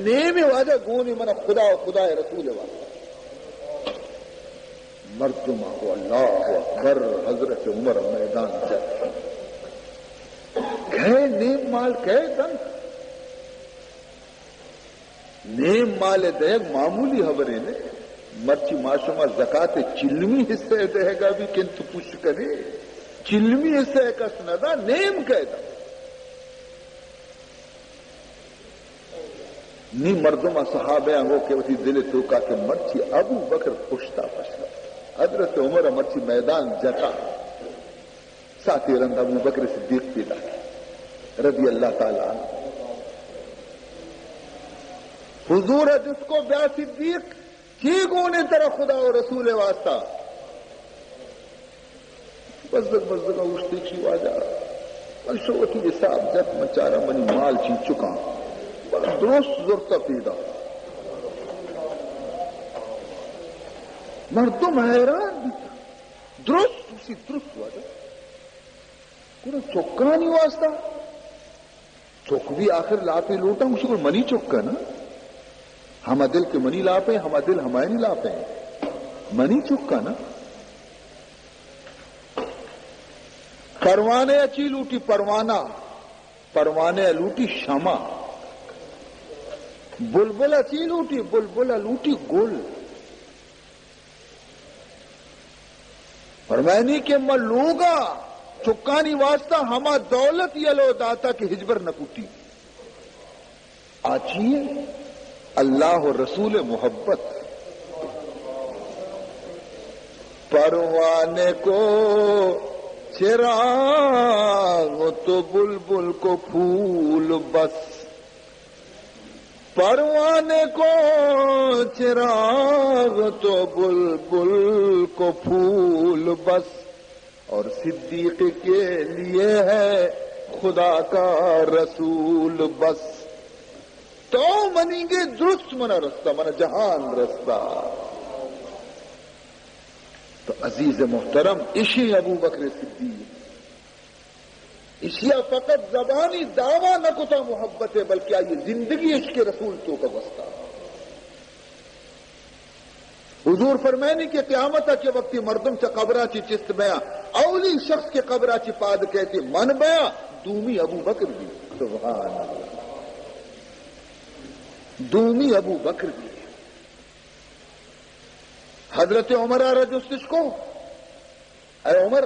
نیمی واجہ گونی من خدا و خدا رسول واجہ مردمہ کو اللہ اکبر حضرت عمر میدان چاہتا کہے نیم مال کہے دن نیم مال دیکھ معمولی خبریں نے مرچی معاشمہ زکاة چلمی حصے دے گا بھی کنت پوش کرے چلمی حصے کا سندا نیم کہتا نی مردمہ صحابہ ہو کہ وہی دل تو کا کہ مرچی ابو بکر پشتا پشتا حضرت عمر مرچی میدان جتا ساتھی رند ابو بکر صدیق پیدا رضی اللہ تعالی عنہ. حضور جس کو بیا صدیق ٹھیک ہونے طرح خدا و رسول واسطہ بزدک اٹھتی چی واجہ الشوتی حساب جت مچارا منی مال چی چکا درست زرتا پیدا مردم حیران بھی درست اسی درست واجہ کوئی چکا نہیں واسطہ چک بھی آخر لاتے لوٹا مجھے کوئی منی چکا نا ہم دل کے منی لاپے ہم دل ہمائے نہیں لاپے منی چکا نا پروانے اچھی لوٹی پروانہ پروانے لوٹی شمع بلبل اچھی لوٹی بلبل لوٹی گل فرمائنی کہ ملوگا چکانی واسطہ ہما دولت یلو داتا کی ہجبر نکوٹی آچیے اللہ و رسول محبت پروانے کو چراغ تو بلبل کو پھول بس پروانے کو چراغ تو بلبل کو پھول بس اور صدیق کے لیے ہے خدا کا رسول بس تو منیں گے درست منا رستہ منا جہان رستہ تو عزیز محترم اسی ابو بکر صدیق اشیا فقط زبانی دعویٰ نہ کتا محبت ہے بلکہ آئیے زندگی عشق رسول تو کا وسطہ حضور فرمائنی کہ قیامت کے وقت مردم سے قبرہ چی چست بیا اولی شخص کے قبرہ چی پاد کہتے من بیا دومی ابو بکر بھی سبحان اللہ دومی ابو بکر بھی حضرت عمر رجستش کو اے عمر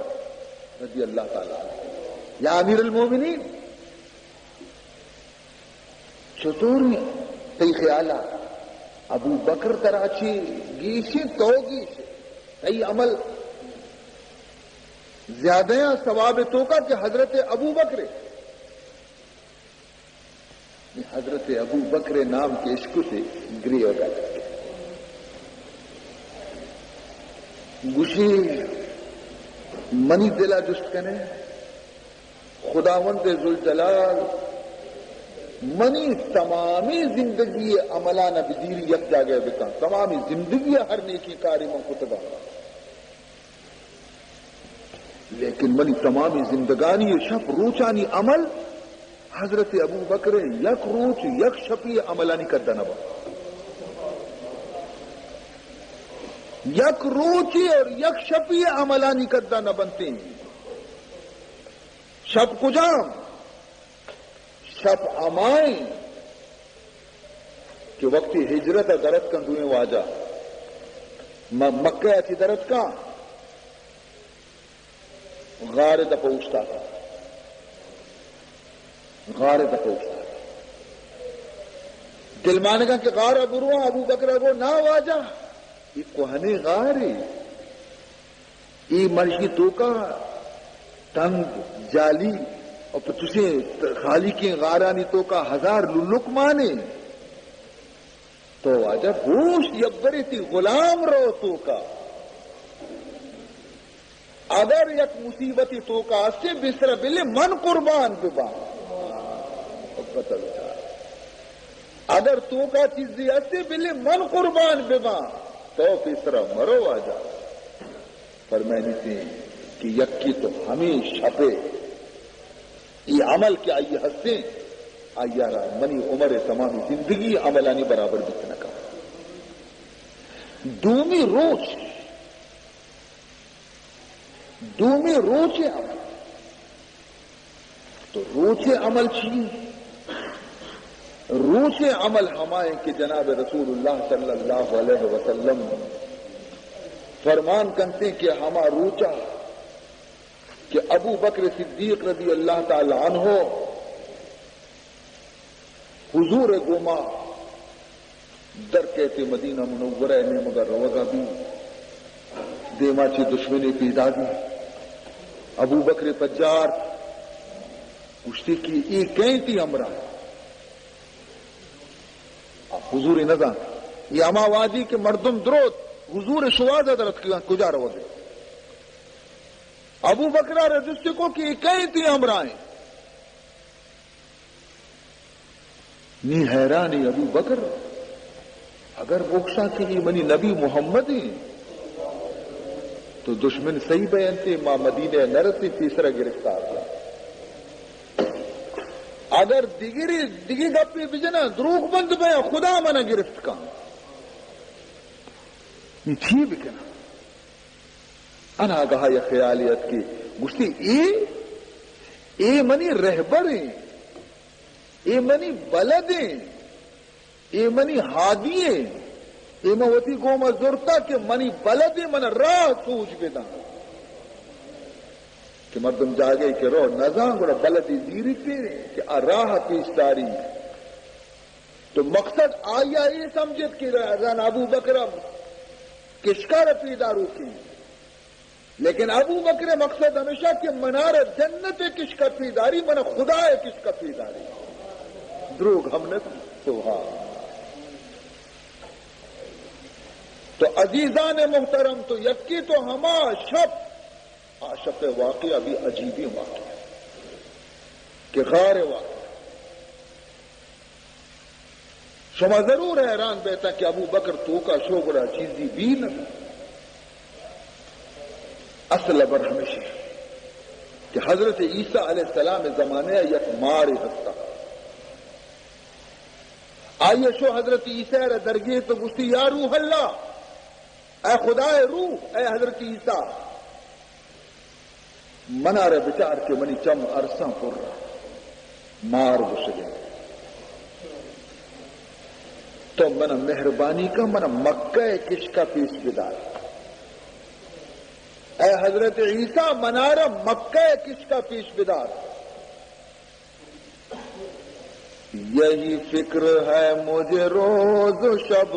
رضی اللہ تعالیٰ یا امیر المومنین چطور تی خیالہ ابو بکر تراچی گیشی تو گیشی تی عمل زیادہ ثواب تو کا کہ حضرت ابو بکر حضرت ابو بکر نام کے عشق سے گری ہوگا گوشی منی دلا جست کنے خداوند ذوالجلال منی تمامی زندگی عملانہ بدیری یک جاگے بکا تمامی زندگی ہر نیکی کاری من کتبہ لیکن منی تمامی زندگانی شپ روچانی عمل حضرت ابو بکر یک روچ یک شپی عملانی کردہ نبا یک روچی اور یک شپی عملانی کردہ نہ بنتے ہیں شب کجام شب امائیں کہ وقتی ہجرت درد کن دوئیں واجہ مکہ اچھی درد کا غار دا پہنچتا تھا غار دا پہنچتا تھا دل مانے گا کہ غار ابروا ابو بکر ابو نہ واجہ یہ کوہنے غار ہے یہ مرشی تو کا تنگ جالی اور تجھے خالی کے غارانی تو کا ہزار للک مانے تو آجا گوشت یبری تھی غلام رو تو کا اگر یک مصیبتی تو کا سے بسر بلے من قربان ببا اگر تو کا چیزی سے بلے من قربان ببا تو بسر مرو آجا فرمائنی تھی کہ یکی تو ہمیں شپے یہ عمل کے آئیے ہستے آئیے منی عمر تمامی زندگی عملانی برابر بکنا کا دومی روچ عمل تو روچ عمل چاہیے روچ عمل ہمائے کہ جناب رسول اللہ صلی اللہ علیہ وسلم فرمان کرتے کہ ہما روچا کہ ابو بکر صدیق رضی اللہ تعالی عنہ حضور گوما در کہتے مدینہ منورہ میں مگر روگا بھی دیما چی دشمنی پیدا دی ابو بکر پجار کشتی کی ایک کہیں تھی امرہ حضور نظام یہ اما وادی کے مردم درود حضور شواد درد کجا رو گئے ابو بکرہ رجستے کو کہ کئی تھی امرائیں نی حیرانی ابو بکر اگر بخشا کہ یہ منی نبی محمد ہیں تو دشمن صحیح بیانتے ماں مدینہ نرسی تیسرا گرفتار تھا اگر دیگی گپی بجنا دروغ بند بیا خدا منہ گرفت کام یہ تھی بکنا انا گاہ یا خیالیت کی گشتی اے منی رہبریں، اے منی بلدیں، اے منی ہادییں، اے موتی گوما زورتا کہ منی بلدیں من راہ سوچ بیدا کہ مردم جاگے کہ رو نظام گوڑا بلدی زیری پہ کہ راہ پیش داری تو مقصد آیا یہ سمجھت کہ رضان ابو بکر کشکار پیدارو کی، لیکن ابو بکر مقصد ہمیشہ کہ منار جنت کش کا پیداری من خدا ہے کش کا پیداری دروغ ہم نے سوہا. تو عزیزان محترم تو یکی تو ہما شب واقعہ بھی عجیبی واقعہ کہ غار واقعہ شما ضرور حیران بیتا کہ ابو بکر تو کا شوگڑا چیزی بھی نہ اصل بر ہمیشہ کہ حضرت عیسیٰ علیہ السلام زمانے یک مار ہستا آئیے شو حضرت عیسیٰ درگی تو گشتی یا روح اللہ، اے خدا روح، اے حضرت عیسیٰ منا رہے بچار کے منی چم عرصہ پر مار گسگے تو منا مہربانی کا منا مکہ کش کا پیش بدار، اے حضرت عیسیٰ منارہ مکہ کش کا پیش بدار. یہی فکر ہے مجھے روز و شب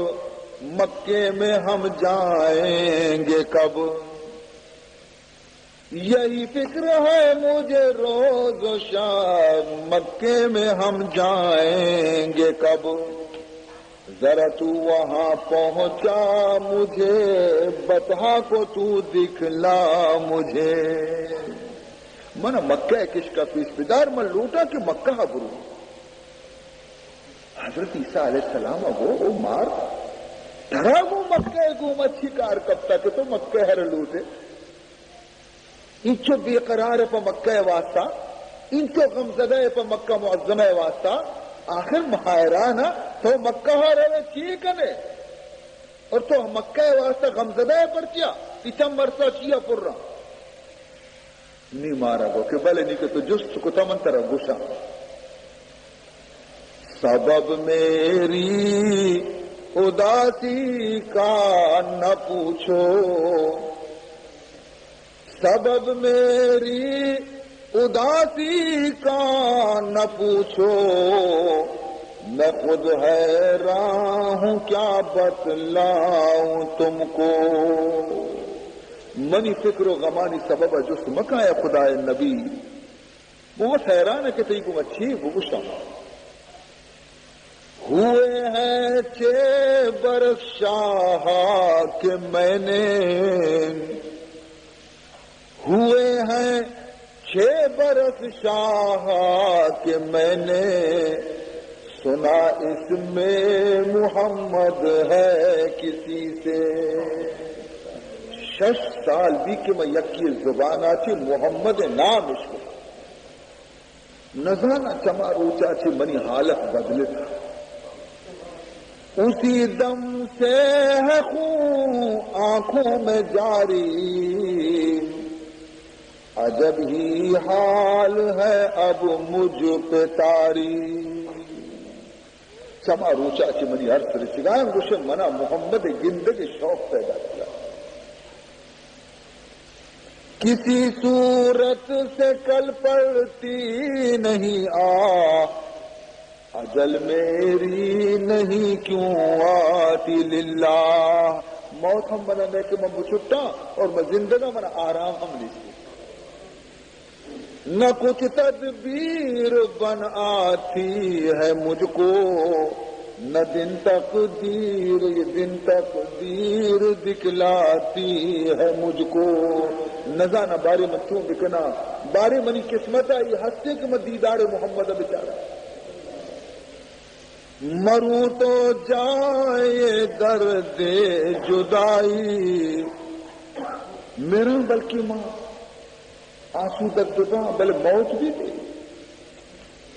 مکے میں ہم جائیں گے کب، یہی فکر ہے مجھے روز و شب مکے میں ہم جائیں گے کب، ذرا تو وہاں پہنچا مجھے بتا کو تو دکھلا مجھے. من مکہ کش کا پیش بدار من لوٹا کہ مکہ برو حضرت عیسیٰ علیہ السلام وہ مار ڈرا وہ مکہ گو مچھی کار کبتا کہ تو مکہ ہر لوٹے انچو بے قرار پا مکہ واسطہ، انچو غمزدہ پا مکہ معظمہ واسطہ، آخر مہائرانا تو مکہ رہے چیئے کنے اور تو مکہ واسطہ غمزدہ پر کیا پیچھم مرسا چیا پر رہا نہیں مارا گو کہ بلے نہیں کہ تو جست کو تمن طرح گشا. سبب میری اداسی کا نہ پوچھو، سبب میری اداسی کا نہ پوچھو، میں خود حیران ہوں کیا بتلاؤں تم کو. منی فکر و غمانی سبب ہے جس مکہ ہے خدا نبی بہت حیران ہے کہ تئی کو اچھی بگشا ہوئے ہیں 6 برس شاہ کہ میں نے، ہوئے ہیں 6 برس شاہ کہ میں نے سنا اس میں محمد ہے کسی سے. 6 سال بھی کہ میں یکی زبان آچی محمد نام اس کو نزانا چما روچا چی منی حالت بدلے تھا. اسی دم سے ہے خون آنکھوں میں جاری، عجب ہی حال ہے اب مجھ پہ تاری. چما روچا چی منی ہر سر چگاہ گوشے منا محمد گندگی شوق پیدا کیا. کسی صورت سے کل پڑتی نہیں اجل میری نہیں کیوں آتی للہ. موت ہم بنا میں کہ میں بچھٹا اور میں زندگا منا آرام ہم لیسی. نہ کچھ تدبیر بن آتی ہے مجھ کو، نہ دن تقدیر دکھلاتی ہے مجھ کو. نزانہ بارے میں کیوں بکنا بارے منی قسمت ہے یہ ہستے کہ میں دیدار محمد بچارا مروں تو جائے درد جدائی میرا بلکہ ماں آنسو تک دبا بل موت بھی تھی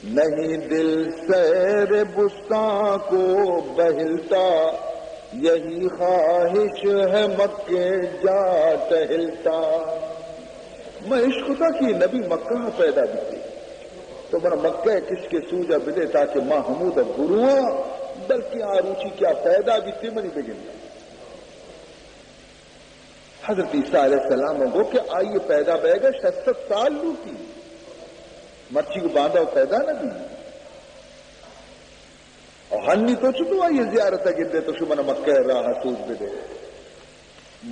نہیں دل سیر بستاں کو بہلتا، یہی خواہش ہے مکے جا ٹہلتا۔ میں عشق تھا کہ نبی مکہ پیدا بھی تو من مکہ کس کے سوجا بدے تاکہ ماں حمود گروا بلکہ آروچی کیا پیدا بھی تھی منی بگن۔ حضرت عیسیٰ علیہ السلام وہ کہ آئیے پیدا بے گا 66 سال لوٹی مرچی کو باندھا و پیدا نہ دی اور ہنی تو چکو آئیے زیارت گردے تو شمن مکہ راہ سوج بدے۔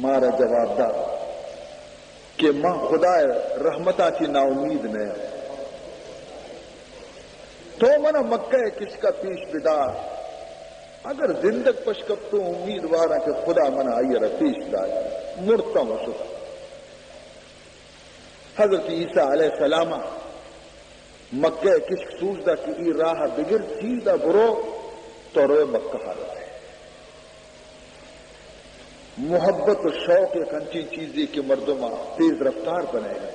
مارا جواب دا کہ ماں خدا رحمتہ کی نا امید نے تو من مکہ کس کا پیش بدا، اگر زندگ پشکب تو امیدوار کہ خدا من آئیے پیش دائے مرتا ہوں شکر۔ حضرت عیسیٰ علیہ السلام مکہ کس سوچدا کہ ای راہ بگر سیدھا برو تو روئے مکہ حالت ہے۔ محبت و شوق ایک انچی چیزی کہ مردمہ تیز رفتار بنے گا،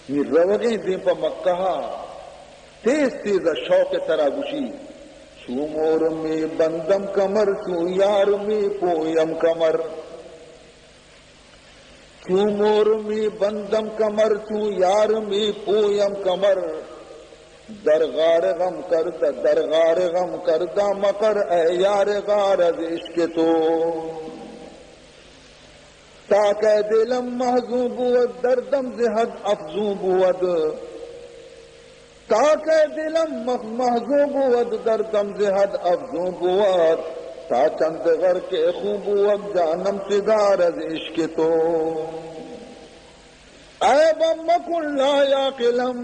یہ روگیں دیں پا مکہ تیز تیز شوق ترا گشی، سو مور میں بندم کمر سو یار میں پویم کمر، سو مور میں بندم کمر سو یار میں پویم کمر، درغار غم کردہ درغار غم کردہ مکر اے یار غار از عشق تو، تاکہ دلم محضو بود دردم زہد افزو بود، تاکہ دلم محضو بود دردم زہد افزو بود، تا چند غر کے خوب بود جانم صدار از عشق تو، عیبم مکن لا یاقلم،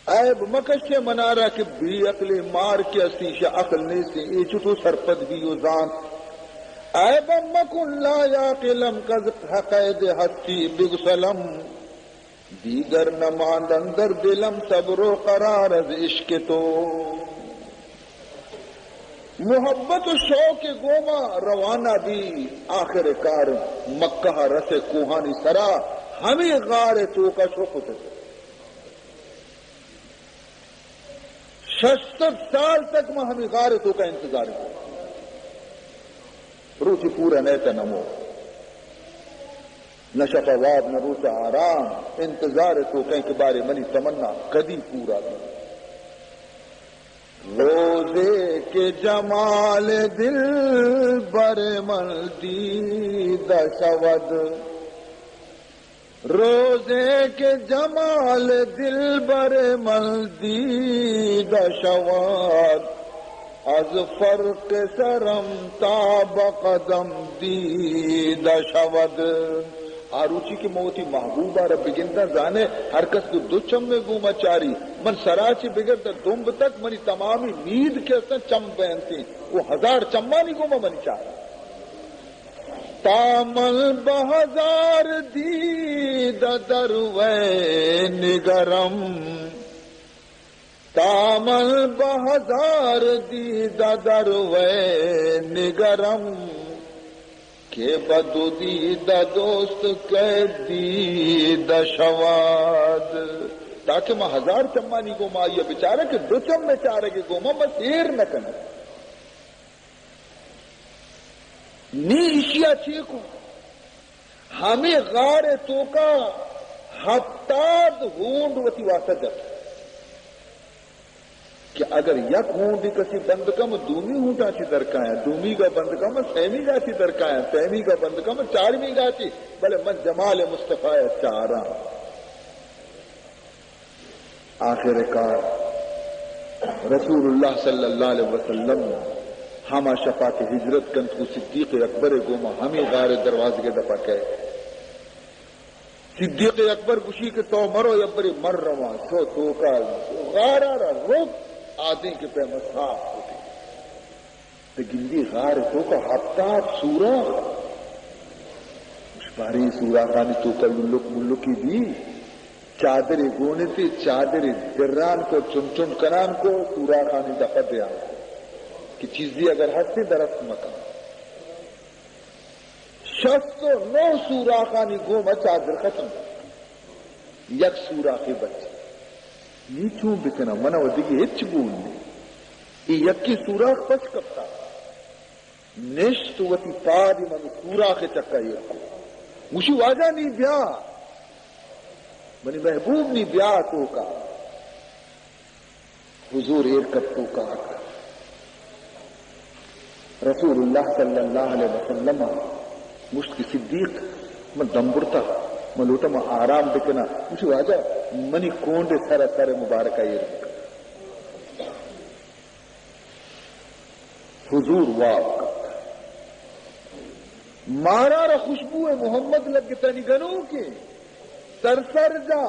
عیب مکش منارا کہ بھی عقل مار کے اسیش عقل نہیں سے ای چھتو سرپد بھی یوزان، عیب مکن لا یاقلم کز حقید حسی بگسلم، دیگر نماند اندر دلم صبر و قرار از عشق تو۔ محبت و شوق گوما روانہ بھی آخر کار مکہ رس کوہانی سرا ہمیں غار تو کا شوق ہوتے 66 سال تک میں ہمیں غار تو کا انتظار ہو روچی پورا نیتا نمو نہ شفاواب نہ روچا آرام انتظار تو کہیں کے بارے منی تمنا کدی پورا بھی روزے کے جمال دل بر ملتی دشود، روزے کے جمال دل بر ملتی دشود، از فرق سرم تاب قدم دی دشود۔ آروچی کی موتی محبوبہ رب بگنتا جانے ہر کس کو دو چم میں گوما چاری من سراچی بگرتا دمب تک منی تمامی نید کے سن چم بہنتی وہ 1000 چمہ نہیں گوما منی چاری تامل بہزار دید دروے نگرم، تامل بہزار دید دروے نگرم، کہ بدو دید دوست کہ دید شواد، تاکہ میں 1000 چمانی گوما یہ بچارہ کہ 2 چم میں چارے کے گوما بس ایر نہ کرنا نی اشیا چیکو ہمیں غار تو کا ہفتاد ہونڈ وتی واسطہ جب کہ اگر یک ہونڈ کسی بند کم دومی ہونڈا چی درکایا دومی کا بند کم سیمی گا چی درکایا سیمی کا بند کم 4ویں گا چی بلے من جمال مصطفیٰ چارا آخر کار رسول اللہ صلی اللہ علیہ وسلم ہما شفا کے ہجرت کن کو صدیق اکبر گوما ہمیں غار دروازے کے دفع کہے صدیق اکبر گشی کے تو مرو یبری مر رواں سو تو کا غار آرہ روک آدھی کے پہ مساف ہوتی تو گندی غار تو کا ہفتاد سورہ اس باری سورہ خانی تو کا ملکی دی چادر گونے تھی چادر دران کو چم چم کنان کو سورہ خانی دفع دیا کہ چیزی اگر ہستے درخت مکان 609 سوراخانی گوما چادر ختم یک سوراخی بچے نیچوں بکنا منع ودگی ہچ بولنے ای یکی سوراخ پس کبتا نشت وتی پادی من سوراخ چکا یکو مشی واجہ نہیں بیا منی محبوب نہیں بیا تو کا حضور ایرکت تو کا رسول اللہ صلی اللہ علیہ وسلم مشت کی صدیق من دمبرتا ملوٹا میں آرام بکنا مجھے واجہ منی کونڈے سر مبارکہ یہ رکھ حضور واقع مارا را خوشبو محمد لگتا نگنو کے سر جا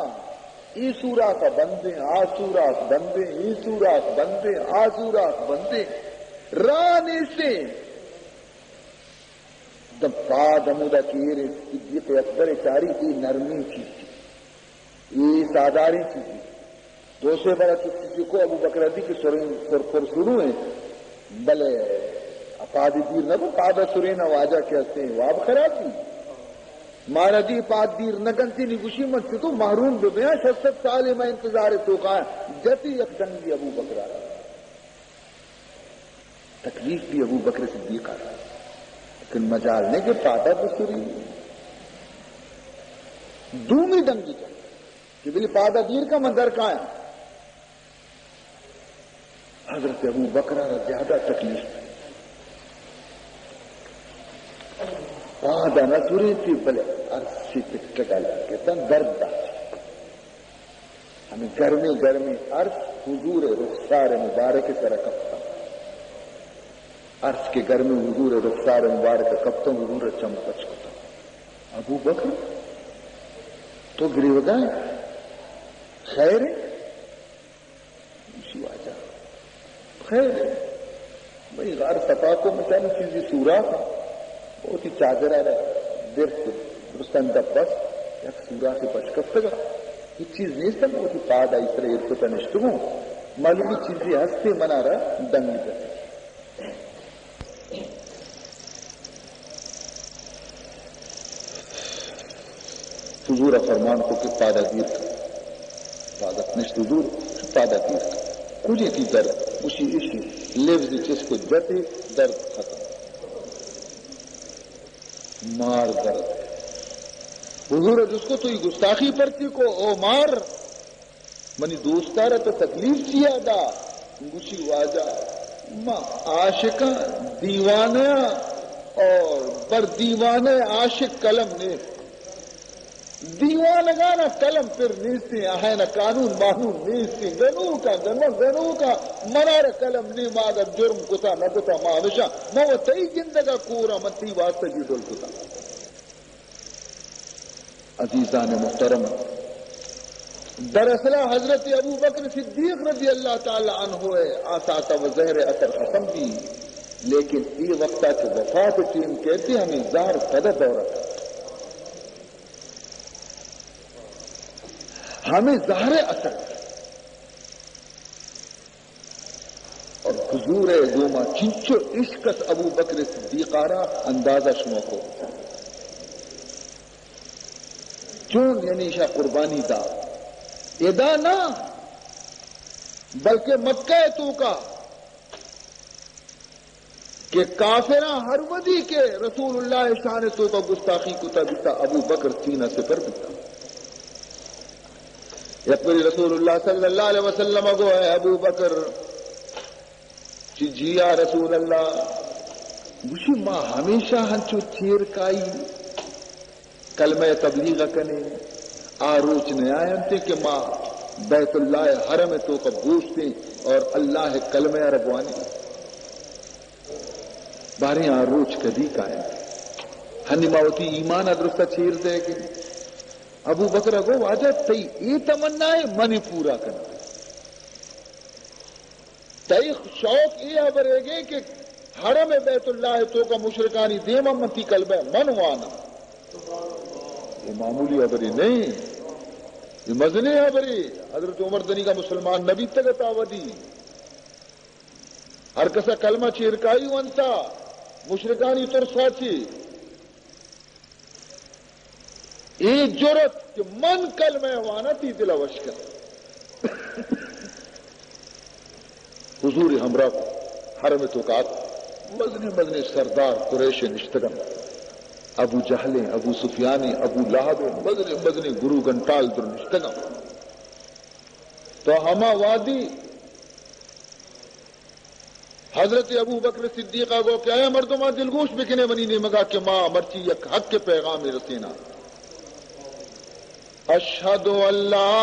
ای سوراخ بندے آ سوراخ بندے ای سوراخ بندے آ سوراخ بندے رانے سے دم پادمودہ کیرے صدیق اکبر چاری کی نرمی چیزی یہ ساداری چیزی دوسرے بڑا کسی کو ابو بکر رضی کی سر سنو ہیں بلے پادی دیر نہ کو پادا سرینا واجہ کہتے ہیں واب خراب تھی مارا دی پاد دیر نگن تھی نگوشی مت سے تو محروم بے بیاں 60 سال میں انتظار تو کہا جتی یک دنگی ابو بکر آ تکلیف بھی ابو بکر صدیق آ رہا لیکن مجال نے کہ پادا بسری دومی دنگی کا کہ بلی پادا دیر کا منظر کہاں ہے حضرت ابو بکر زیادہ تکلیف پادا نہ سری تھی بلے عرصی پکے ڈالا کہتا درد دا ہمیں گرمی عرص حضور رخسار مبارک سے رکھتا عرص کے گرمی حضور رخسار مبارک کپتا حضور چمپچ کتا ابو بکر تو گری وگائیں خیر ہے اسی واجہ خیر ہے بھئی غار سپا کو مچانا چیزی سورا تھا بہت ہی چادر آ رہا دیر سے درستان دا بس یک سورا سے بچ کفتا گا یہ چیز نہیں سا بہت ہی پاد آئی سر ایرکو تا نشتگوں معلومی چیزی ہستے منا رہا دنگی کرتا حضور فرمان کو کہ پادا دیر کا پادت نشت حضور پادا دیر کا کچھ کی درد اسی لفظ جس کو جتے درد ختم مار درد حضور جس کو تو یہ گستاخی پرتی کو او مار منی دوستارا تو تکلیف سیا دا گوشی واجہ ماں عاشقہ دیوانہ اور بر دیوانے عاشق قلم نے دیوانگانا قلم پر نیستی آہینا قانون مانون نیستی گنو کا منار قلم نی ماغا جرم کتا نکتا مانشا مو تی جندگا کورا منتی واسطہ جی دل کتا عزیزان محترم دراصل حضرت ابو بکر صدیق رضی اللہ تعالی عنہ آساتا و زہر اثر ختم بھی لیکن یہ وقتا کہ وفات ٹیم کہتے ہمیں زہر قدر دورت ہمیں ظاہر اثر اور حضور دوما چنچو عشقت ابو بکر صدیقارا اندازہ شما کو چون یعنی شاہ قربانی دا ادا نہ بلکہ مکہ تو کا کہ کافرہ ہر ودی کے رسول اللہ شان تو کا گستاخی کتا بیتا ابو بکر سینہ سے پر بیتا یقبری رسول اللہ صلی اللہ علیہ وسلم کو ہے ابو بکر جی یا رسول اللہ گوشی ماں ہمیشہ ہنچو چیر کائی کلمہ تبلیغ کنے آروچ نے آئے ہم تھے کہ ماں بیت اللہ حرم تو کا گوشتے اور اللہ کلمہ ربوانی بارے آروچ کدی کائے ہنی ماوتی ایمان ادرستہ چیر دے گی ابو بکر کو واجہ تی ای تمنا ہے منی پورا کرنا تی شوق یہ برے گے کہ حرم بیت اللہ تو کا مشرکانی دیما منتی قلب ہے منوانا یہ معمولی ابری نہیں یہ مزنی ابری حضرت عمر دنی کا مسلمان نبی تک آودی ہر کسا کلمہ چیرکائی ونسا مشرکانی ترسا چی ایک جرت کہ من کلمہ وانا تی دل وشکر
حضور ہمراہ کو حرم توقات مدنی سردار قریش نشتگم ابو جہل ابو سفیان ابو لہب مدنی گرو گنٹال در نشتگم تو ہما وادی حضرت ابو بکر صدیقہ کو کیا ہے مردمہ دلگوش بکنے بنی نے مگا کہ ماں مرچی یک حق کے پیغام رسینا اشہد ان لا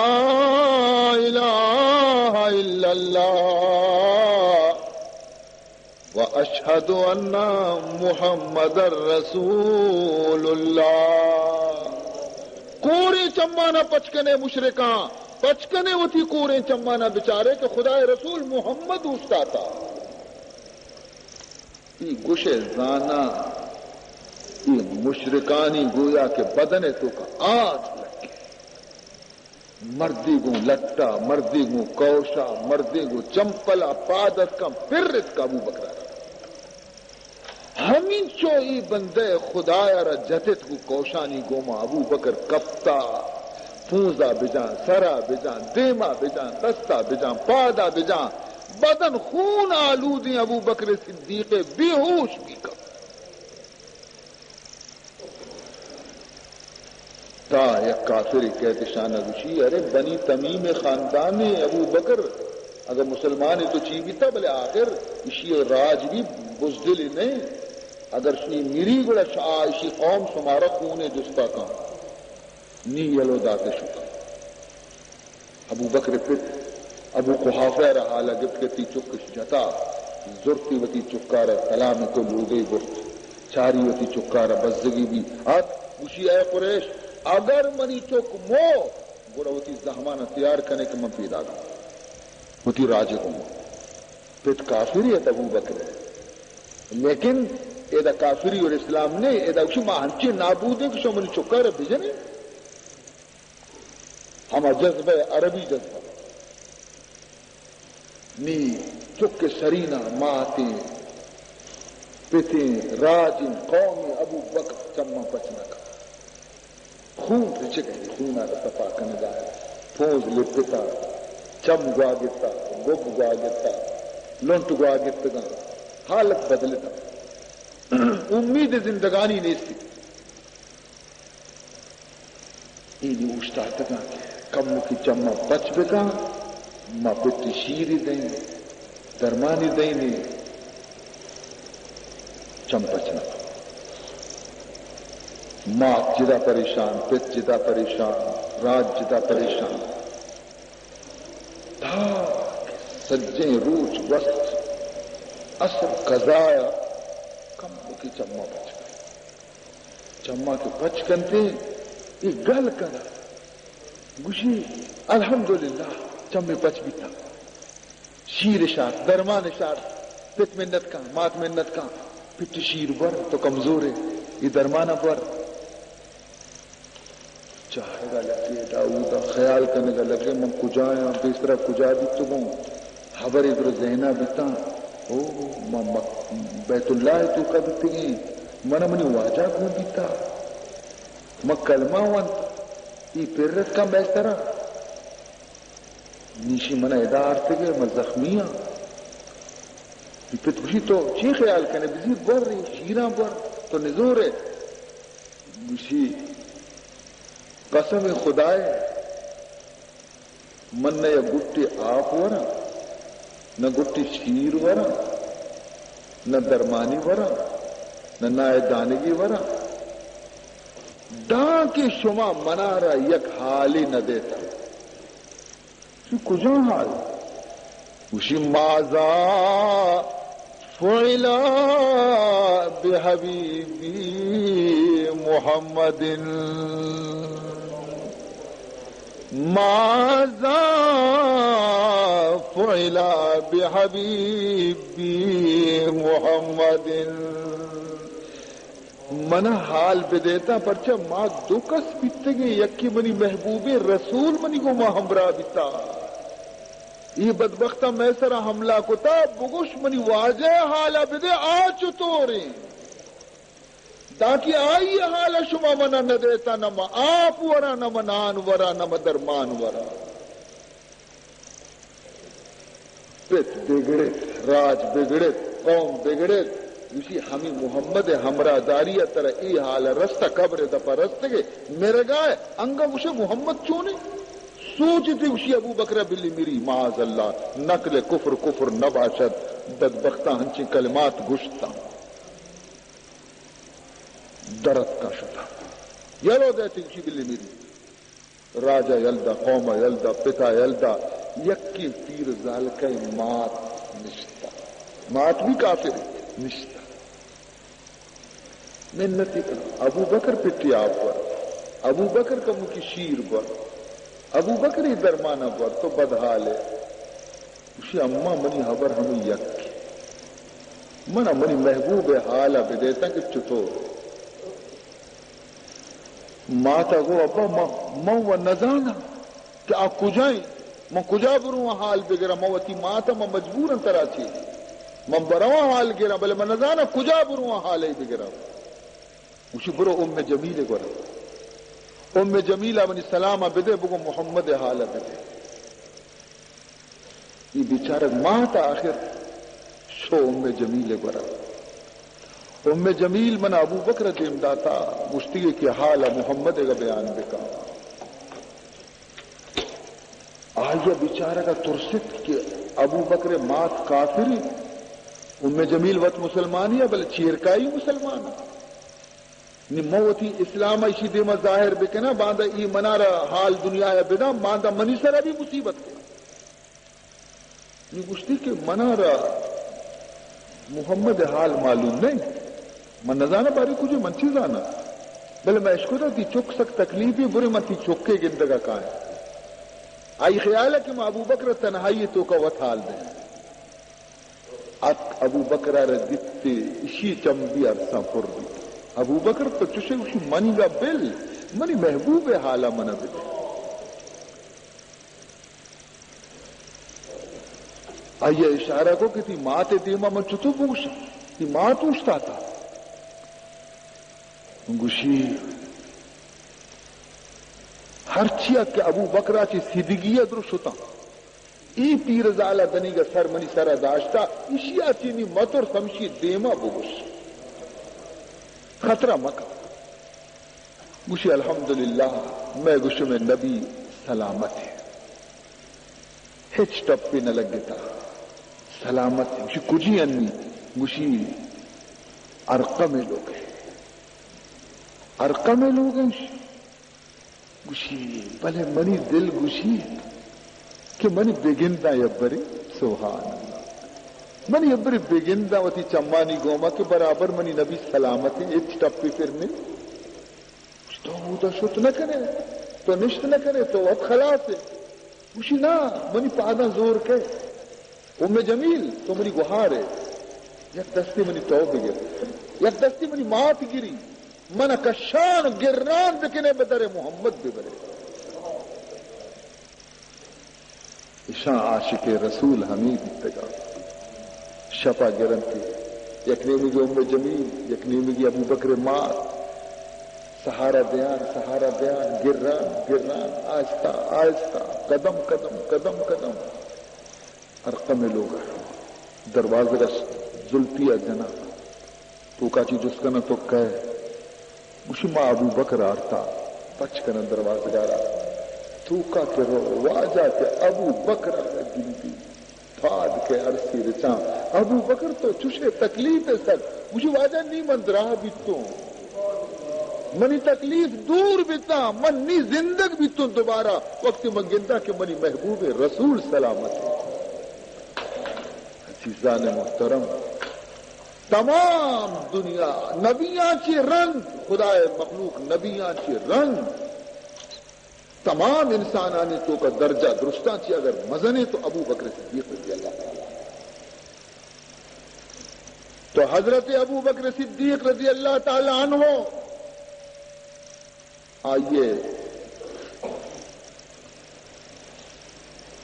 الہ الا اللہ واشہد ان محمد رسول اللہ. کوری چمانا پچکنے مشرکاں پچکنے وہ تھی کورے چمانا بچارے کہ خدا رسول محمد اوستا تھا. ای گوشے زانا ای مشرکانی گویا کے بدنے تو کا آج لگے مردی گو لٹا مردی گو کوشا مردی گو چمپلا پادت کا پرت کا ابو بکر ہمیں چو ای بندے خدایا را جتت گو کوشانی گوما ابو بکر کپتا پونزا بجان سرا بجان دیما بجان دستا بجان پادا بجان بدن خون آلودی ابو بکر صدیق بے ہوش بھی کر تا یک کافر کہتے شانہ گوشی ارے بنی تمیم خاندان ابو بکر اگر مسلمان ہے تو چی بھی تھا بلے آخر اسی راج بھی بزدل نہیں اگر سنی میری گڑا اسی قوم سمارا خون جستا کا نی یلو داتے شکا ابو بکر پت ابو قحافہ رہا لگت کے تی چکش جتا زرتی وتی چکارا کلام کو لوگے گفت چاری وتی چکارا بزدگی بھی آت گوشی اے قریش اگر منی چک مو گوڑا وتی زہمانہ تیار کرنے کے من پیدا گا وتی راجے کو پت کافری ہے ابو بکر لیکن ایدہ کافری اور اسلام نے ایدہ اسی ماں ہنچے نابود ہے کشو منی چکارا بھیجنے ہما جذبہ عربی جذبہ نی چک سرینا ماتیں پتیں راجیں قومی ابو بکر چمہ پچنا کا خون رچے گئے خون آتا تفا کنے جائے پھونز لپتا چم گوا گتا گب گوا گتا لنٹ گوا گتا حالت بدلتا امید زندگانی نیستی اینی اوشتا تکا کم کی چمہ بچ بکا ما پتی شیری دیں درمانی دیں چمپچنا مات جدا پریشان پت جدا پریشان راج جدا پریشان تھا سجیں روچ وقت اثر قضایا کم کی چمہ بچ گئے چمہ کے بچ کنتے یہ گل کنا گوشی الحمدللہ چمے بچ بھی تھا شیر شاد درمان شاد پت منت کا مات منت کا پت شیر بر تو کمزور ہے یہ درمانہ بر چاہے گا لگے داؤدا خیال کرنے گا لگے من کجایا بیسرا کجا بھی تو ہوں حبر ادھر ذہنہ بیتا او بیت اللہ تو کا بیتے گی منا منی واجہ کون بیتا کلمہ وانت یہ پیرت کا بیسترہ نیشی منا ادار تگے میں زخمیاں پت گوشی تو چی خیال کرنے بزیر بر رہی شیران بر تو نزور ہے گوشی قسم خدائے من نہ یا گٹی آپ ورا نہ گٹی شیر ورا نہ درمانی ورا نہ نائے دانگی ورا دان کی شما منارا یک حالی نہ دیتا کجا حال اسی مازا فعلا بحبیبی محمد مازا فعلا بحبیبی محمد منا حال پہ دیتا پرچہ ماں دو کس بیتے گے یکی منی محبوب رسول منی کو ماں ہمراہ بیتا یہ بدبختہ میں سرا حملہ کو تا بگوش منی واجہ حالہ بدے آچو توری تاکہ آئی حالہ شما منا نہ دیتا نہ ما آپ ورا نہ منان ورا نہ درمان ورا پت بگڑے، راج بگڑے، قوم بگڑے، اسی ہمیں محمد ہمراہ داری طرح ای حال رستہ قبر دپا رستگے میرے گائے انگا اسے محمد چونے سوچتی اسی ابو بکر بلی میری معاذ اللہ نقل کفر کفر نباشد بدبختہ ہنچی کلمات گشتا درد کا شتا یلو دیتی اسی بلی میری راجہ یلدا قوم یلدا پتا یلدا یکی پیر ذالکہ مات نشتا، مات بھی کافر نشتا منتی کر ابو بکر پٹی آپ پر، ابو بکر کا مکی شیر پر، ابو بکر ہی درمانہ پر تو بدحال ہے اسی اماں منی حبر ہمیں یکی منا منی محبوب حالہ بدیتا کہ چطور ماتا گو ابا مو و نزانا کہ آپ کجائیں من کجا بروں حال بگرا موتی ماتا من مجبورا ترا چی من بروا حال گرا بلے من نزانا کجا بروں حال بگرا اسی برو ام جمیل گرا ام جمیلہ منی سلامہ بدے بگو محمد حالہ بدے یہ بیچارہ ماتا آخر شو ام جمیل گرا ام جمیل من ابو بکر دیم داتا مشتیگے کی حال محمد کا بیان بکا آیا بیچارہ کا ترست کہ ابو بکر مات کافری ام جمیل وط مسلمانی ہے بل چیرکائی مسلمان نموتی اسلام ایشی دیما ظاہر بکنا باندھا ای منارا حال دنیا ہے بنا باندھا منی سرا بھی مصیبت ہے یہ گشتی کہ منارا محمد حال معلوم نہیں من نزانا باری کجھے من چیز آنا بلے میں اشکو دا تی چک سک تکلیفی برے من تی چکے گندگا کائیں آئی خیال ہے کہ میں ابو بکر تنہائی تو کا وطال دیں ابو بکر ردتے اسی چمبی عرصہ پر دی ابو بکر تو چشے اسی منی گا بل منی محبوب حالہ منہ بل آئیے اشارہ کو کہ تی مات دیما من چطو پوچھا تی مات اوشتا تھا گوشی ہر چیا کہ ابو بکرہ چی سیدگیہ درست ہوتا ای پیر زالہ دنی گا سر منی سر داشتا اشیا چینی مطر سمشی دیما بگوش خطرہ مکہ گوشی الحمدللہ میں گوشی میں نبی سلامت ہے ہچ ٹپی نہ لگتا سلامت ہے گوشی کجی انی گوشی ارقم لوگ ہے ارقم لوگ ہیں گوشی بلے منی دل گوشی کہ منی بگندہ یبری سبحان اللہ منی یبری بگندہ وتی چمانی گوما کہ برابر منی نبی سلامت ہے ایک ٹپی پھر میں تو وہ تو شت نہ کرے تو نشت نہ کرے تو وقت خلاص ہے گوشی نا منی پادا زور کے ام جمیل تو منی گوہار ہے یک دستی منی توبہ گر یک دستی منی مات گری من کشان گران بکنے بدر محمد بھی برے اشان عاشق رسول حمید اتگا شپا گرن کی یک نیمی کی ام جمیل یک نیمی کی ابو بکر مات سہارا دیان گران گران آہستہ آہستہ قدم قدم قدم قدم ارقم لوگ دروازے کا زلفیہ جنا تو کاچی جس کا نہ تو کہے مجھے ماں ابو بکر آرتا پچ کر دروازے دارا تو کا کہ رو واجہ کے ابو بکر گنتی پھاد کے عرصی رچاں ابو بکر تو چوشے تکلیف ہے سر مجھے واجہ نہیں من رہا بیتوں منی تکلیف دور بیتا من نی زندگ بیتوں دوبارہ وقت من گندہ کہ منی محبوب رسول سلامت ہے عزیزان محترم تمام دنیا نبیاں چی رنگ خدا مخلوق نبیاں چی رنگ تمام انسانانی تو کا درجہ درستان چی اگر مزنے تو ابو بکر صدیق رضی اللہ تعالی تو حضرت ابو بکر صدیق رضی اللہ تعالی عنہ آئیے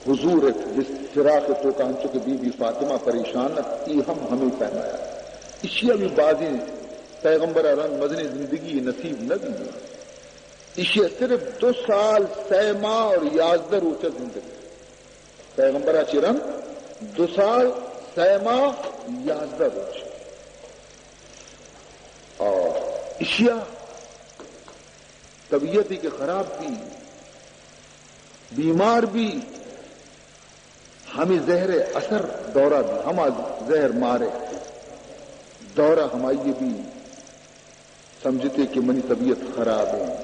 حضور جس فراق تو کا ہنچو کہ بی بی فاطمہ پریشان ای ہمیں پہنایا اشیاء بھی بازی پیغمبر رنگ مدنی زندگی نصیب نہ دی اشیاء صرف 2 سال 6 ماہ اور 11 روچہ زندگی پیغمبر چی رنگ
2 سال 3 ماہ 11 روز اور اشیاء طبیعتی کے خراب بھی بیمار بھی ہمیں زہر اثر دورہ بھی ہم زہر مارے دورہ ہماری بھی سمجھتے کہ منی طبیعت خراب ہے.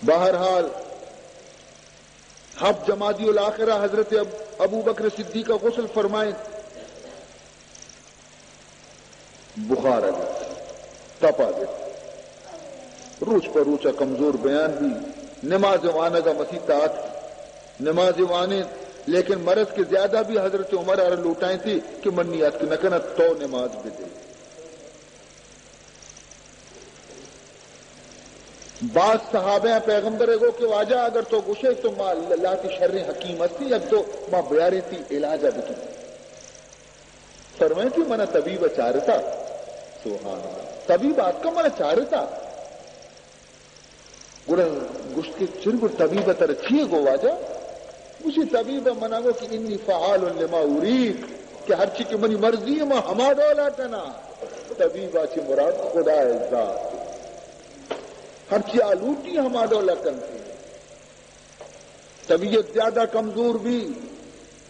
بہرحال ہب جمادی الاخرہ حضرت ابو بکر صدیق کا غسل فرمائیں, بخار آ گیا, تپ آ گیا, روچ پر روچا کمزور بیان بھی, نماز وانا کا مسیح طاعت نماز وانے, لیکن مرض کے زیادہ بھی حضرت عمر اور لوٹائیں تھی کہ منیات کی نکنت تو نماز بھی دے. بعض صحابہ پیغمبر گو کہ واجہ اگر تو گشے تو ماں اللہ کی شر حکیم ہستی اب تو ماں بیاری تھی علاج اب کی فرمائیں کہ منع طبیب چارتا سبحان اللہ طبیب آپ کا منع چارتا گشت کے چرگ طبیب تر اچھی گو واجہ اسی طبیب منع گو کہ انی فعال لما اريد کہ ہر چیز کی منی مرضی ہے ماں ہما ڈولا کنا طبیب آچی مراد خدا ذات ہر چیز آلوٹی ہما ڈولا کرتی. طبیعت زیادہ کمزور بھی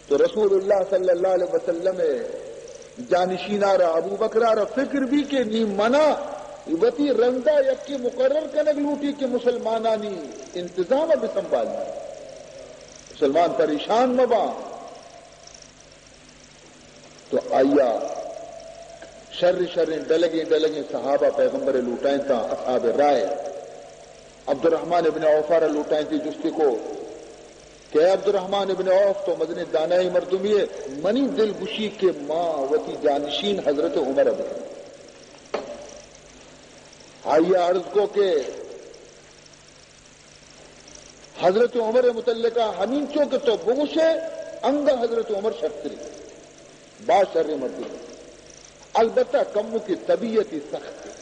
تو رسول اللہ صلی اللہ علیہ وسلم جانشینہ را ابو بکرہ را فکر بھی کہ نی منع وتی رنگا یکی مقرر کنگ لوٹی کہ مسلمانانی انتظام اب سنبھالنا مسلمان پریشان مبا تو آیا شر ڈلگیں صحابہ پیغمبر لوٹائیں تھا اصحاب رائے عبد الرحمن ابن عوفہ لوٹائیں تھی جستی کو کہ عبد الرحمن ابن عوف تو مدنی دانائی مردمی ہے منی دل گشی کے ماں وتی جانشین حضرت عمر اب آئیے عرض کو کہ حضرت عمر متعلقہ ہمین چونکہ تو بگوش ہے انگا حضرت عمر شرطری بات شر مردمی البتہ کمو کی طبیعت ہی سخت ہے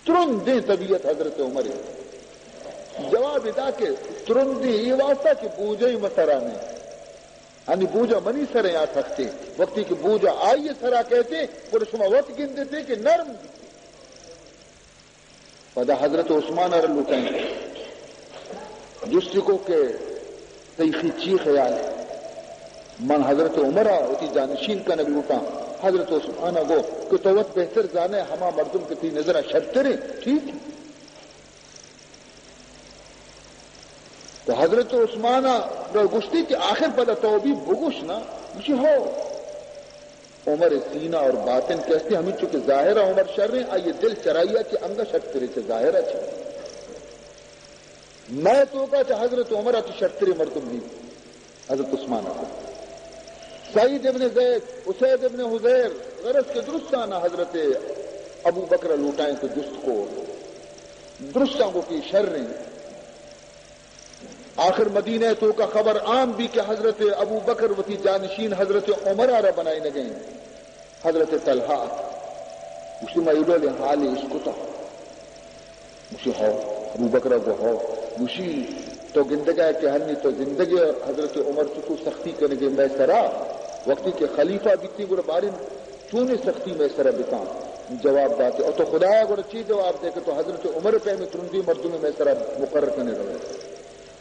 ترنت دے طبیعت حضرت عمر ہے جواب ادا کہ ترنت دی یہ واسطہ کہ بوجھا ہی مسرا میں یعنی بوجھا منی سرے آ سکتے وقتی کہ بوجھا آئیے سرا کہتے وہ شما وقت گن دیتے کہ نرم پدا حضرت عثمان اور لوٹائیں جس کو کہ تیخی چی خیال ہے من حضرت عمرہ اتی جانشین کا نبی لوٹا حضرت عثمانہ گو کہ توت بہتر جانے ہما مردم کے تی نظرہ شرطرے ٹھیک تو حضرت عثمانہ گشتی کہ آخر پدا تو بھی بگوش نا مجھے ہو عمر سینہ اور باطن کہتے ہمیں چونکہ ظاہرہ عمر شر رہے آئیے دل چرائیا کہ انگا شرطرے سے ظاہرہ چھے میں تو کہا کہ حضرت عمرہ کی شرطرے مردم نہیں حضرت عثمانہ کو سعید ابن زید اسید ابن حضیر غرض کے درستانہ حضرت ابو بکر لوٹائیں تو جست کو درستان کو کی شر رہے آخر مدینہ تو کا خبر عام بھی کہ حضرت ابو بکر وتی جانشین حضرت عمر آرہ بنائی نہ گئیں حضرت طلحہ اسی مائلو لے حالی اس کو تا اسی ہو ابو بکر کو ہو اسی تو گندگا ہے کہ ہنی تو زندگی حضرت عمر تو سختی کرنے گے میں سرا وقتی کے خلیفہ بیتنی گوڑا بارن چونے سختی میں سرا بتا جواب داتے اور تو خدایا گوڑا چی جواب دے کہ تو حضرت عمر پہ میں ترندی مردوں میں سرا مقرر کرنے رہے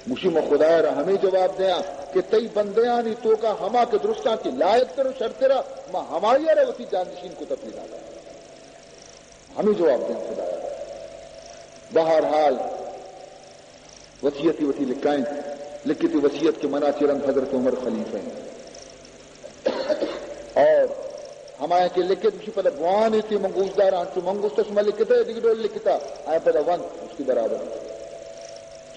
مشی میں خدایا رہا ہمیں جواب دیا کہ تئی بندیاں نہیں تو کا ہما کے درستان کی لائق کرو شرط رہا ماں ہماری رہے وتی جانشین کو تفریح آگا ہمیں جواب دیں خدایا بہرحال وصیتی وتی لکھائیں لکھی تھی وصیت کے منع چرند حضرت عمر خلیفہ ہیں اور ہمارے کے لکھے تھی پہلے بوانی تھی منگوش دار آنچو منگوش تو شما لکھتا ہے دیکھ ڈول لکھتا آئے پہلے ون اس کی برابر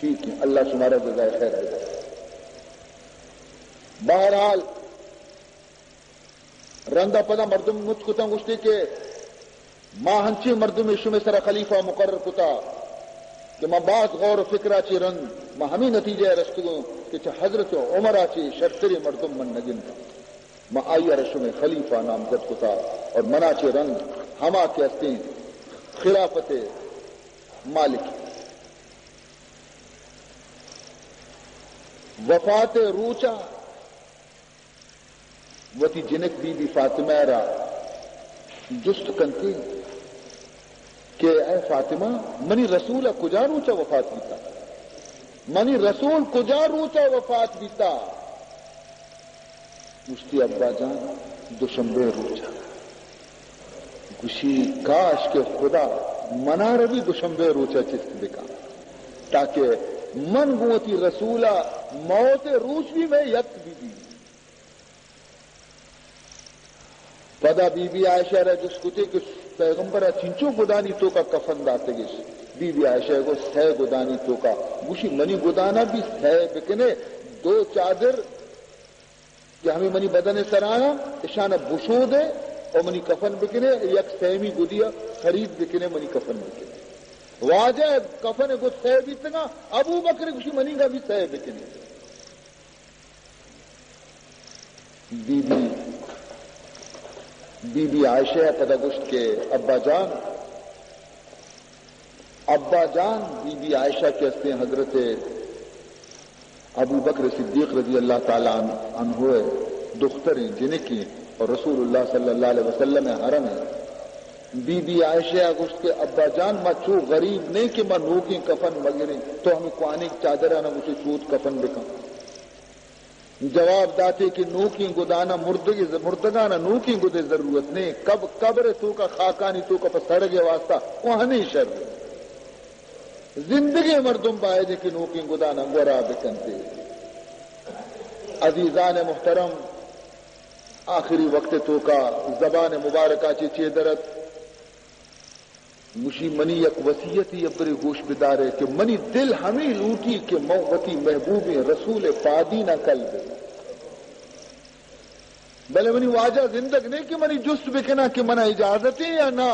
ٹھیک ہے اللہ شمارا جزائے خیر ہے بہرحال رندہ پدا مردم مجھ کتا گشتی کہ ماں ہنچی مردم اشو میں سرا خلیفہ مقرر کتا کہ ماں بعض غور و فکرہ چی رند ماں ہمیں نتیجہ رستگوں کہ حضرت عمرہ چی شرطری مردم من نگن ماں آئی رشو میں خلیفہ نامزد کتا اور منا چی رند ہما کے ہستیں خلافت مالک وفات روچا وتی جنک بی بی فاطمہ را جست کنتی کہ اے فاطمہ منی رسول کجا روچا وفات بیتا، منی رسول کجا روچا وفات بیتا؟ مشتی ابا جان دوشنبے روچا. گوشی کاش کہ خدا منا ربی دوشنبے روچا چست بکا تاکہ من گوتی رسولہ موت روچ بھی میں یک بی بی پدا بی بی عائشہ را جس کتے کہ پیغمبرہ چنچو گدانی تو کا کفن داتے گش. بی بی عائشہ کو سہ گدانی تو کا گوشی منی گدانا بھی سہ بکنے دو چادر کہ ہمیں منی بدن سرانا اشانہ بشو دے اور منی کفن بکنے یک سہمی گدیا خرید بکنے منی کفن بکنے واجہ کفن کو سہ بیتنا ابو بکر گوشی منی کا بھی سہ بکنے. بی بی عائشہ پدا گشت کے ابا جان بی بی عائشہ کے ہستے حضرت ابو بکر صدیق رضی اللہ تعالیٰ عنہ دختر جنہیں کی اور رسول اللہ صلی اللہ علیہ وسلم حرم ہے. بی بی عائشہ گشت کے ابا جان ما چو غریب نہیں کہ ما نوکی کفن وغیرہ تو ہمیں کوانی چادر آنا مجھے چوت کفن بکا. جواب داتے کہ نوکی گدانا مردگانا نوکی گدے ضرورت نہیں کب قبر تو کا خاکانی تو کا پسڑگے واسطہ وہاں نہیں شر زندگی مردم پائے جے کہ نوکی گدانا گورا بکنتے. عزیزان محترم آخری وقت تو کا زبان مبارکہ چی درت مشی منی یک وصیتی ابری گوش بدارے کہ منی دل ہمیں لوٹی کہ موتی محبوب رسول پادی نہ کل دے بلے منی واجہ زندگ نہیں کہ منی جست بکنا کہ منا اجازت ہے یا نہ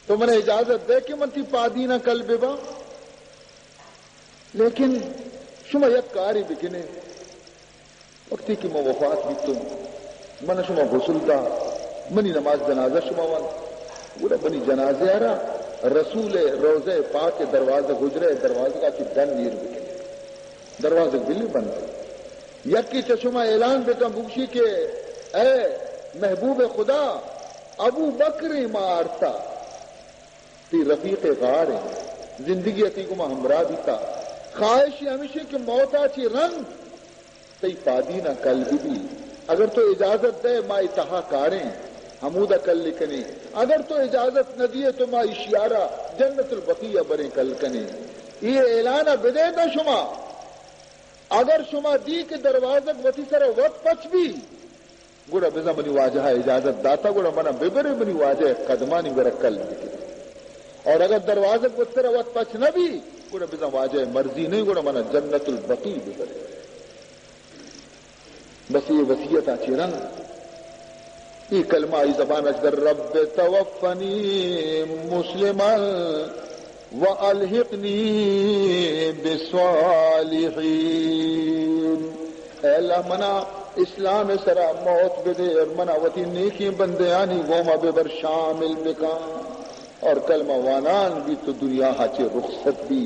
تو منا اجازت دے کہ من تی پادی نہ کل بے با لیکن شما یک کاری بکنے وقتی کہ میں وفات بیتوں من شما غسل دا منی نماز جنازہ شما وان پورا بنی جنازے آ رہا رسول روزے پاک کے دروازے گزرے دروازے کا کہ دن نیر بکنے دروازے بلی بند یکی چشمہ اعلان بیتا بکشی کہ اے محبوب خدا ابو بکر مارتا تی رفیق غار ہے زندگی اتی کو میں ہمراہ بیتا خواہشی ہمیشہ کہ موتا چی رنگ تی پادی نہ کل بھی اگر تو اجازت دے ما اتحا کاریں حمودہ کل لکنے اگر تو اجازت نہ دیے تو ما اشیارہ جنت البقیہ بریں کل کنے. یہ اعلانہ بدے نہ شما اگر شما دی کہ دروازک وتی سر وقت پچ بھی گوڑا بزا منی واجہ اجازت داتا گوڑا منا ببرے منی واجہ قدمانی برا کل لکنے اور اگر دروازک وتی سر وقت پچ نہ بھی گوڑا بزا واجہ مرضی نہیں گوڑا منا جنت البقیہ ببرے. بس یہ وصیت آچی رنگ یہ کلمہ ای زبان اجدر رب توفنی مسلما والحقنی بالصالحین. اے اللہ منا اسلام سرا موت بدے اور منا وتی نیکی بندیانی گوما ببر شامل بکا اور کلمہ وانان بھی تو دنیا ہاچے رخصت بھی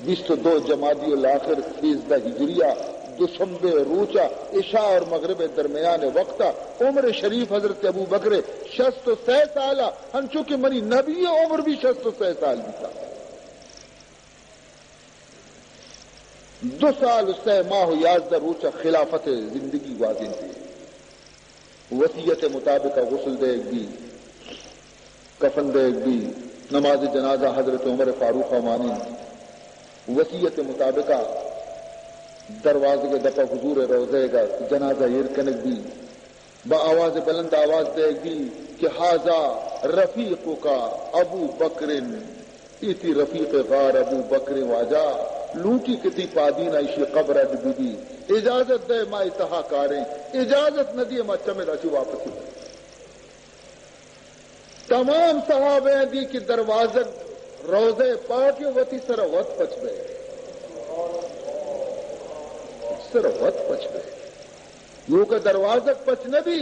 22 جمادی الاخر 13 ہجریہ دوشنبے روچا عشاء اور مغرب درمیان وقتا عمر شریف حضرت ابو بکر 63 سالہ ہم چونکہ منی نبی عمر بھی 63 سال بھی تھا 2 سال 6 ماہ 11 روچا خلافت زندگی واضح تھی. وصیت مطابق غسل دے بھی کفن دے بھی نماز جنازہ حضرت عمر فاروق امانی وصیت مطابق دروازے کے دفعہ حضور روزے گا جنازہ یرکنک بھی با آواز بلند آواز دے گی کہ حاضا رفیق کا ابو بکر ایتی رفیق غار ابو بکر واجا لوٹی کتی پادینا ایشی قبر اد بھی اجازت دے ما اتحا کاریں اجازت نہ دیے ما چملا چی واپسی. تمام صحابہ دی کہ دروازہ روزے پاک وتی سر وقت پچ گئے وقت پچ گئے یوں کہ دروازک پچ نہ بھی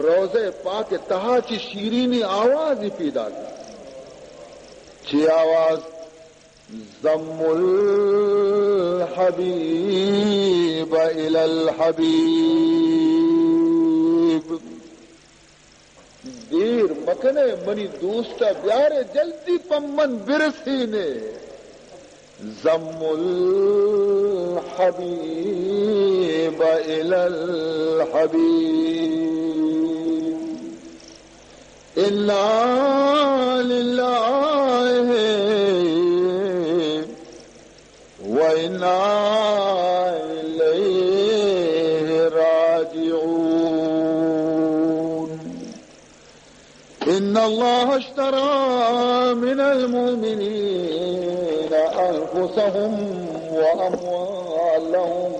روزے پاک تہا چی شیرینی آواز ہی پیدا کی چی آواز ضم الحبیب إلى الحبیب دیر مکنے منی دوستا بیارے جلدی پمن برسینے ضم الحبیب إلى الحبیب إنا لله وإنا إليه راجعون إن الله اشترى من المؤمنين أنفسهم وأموالهم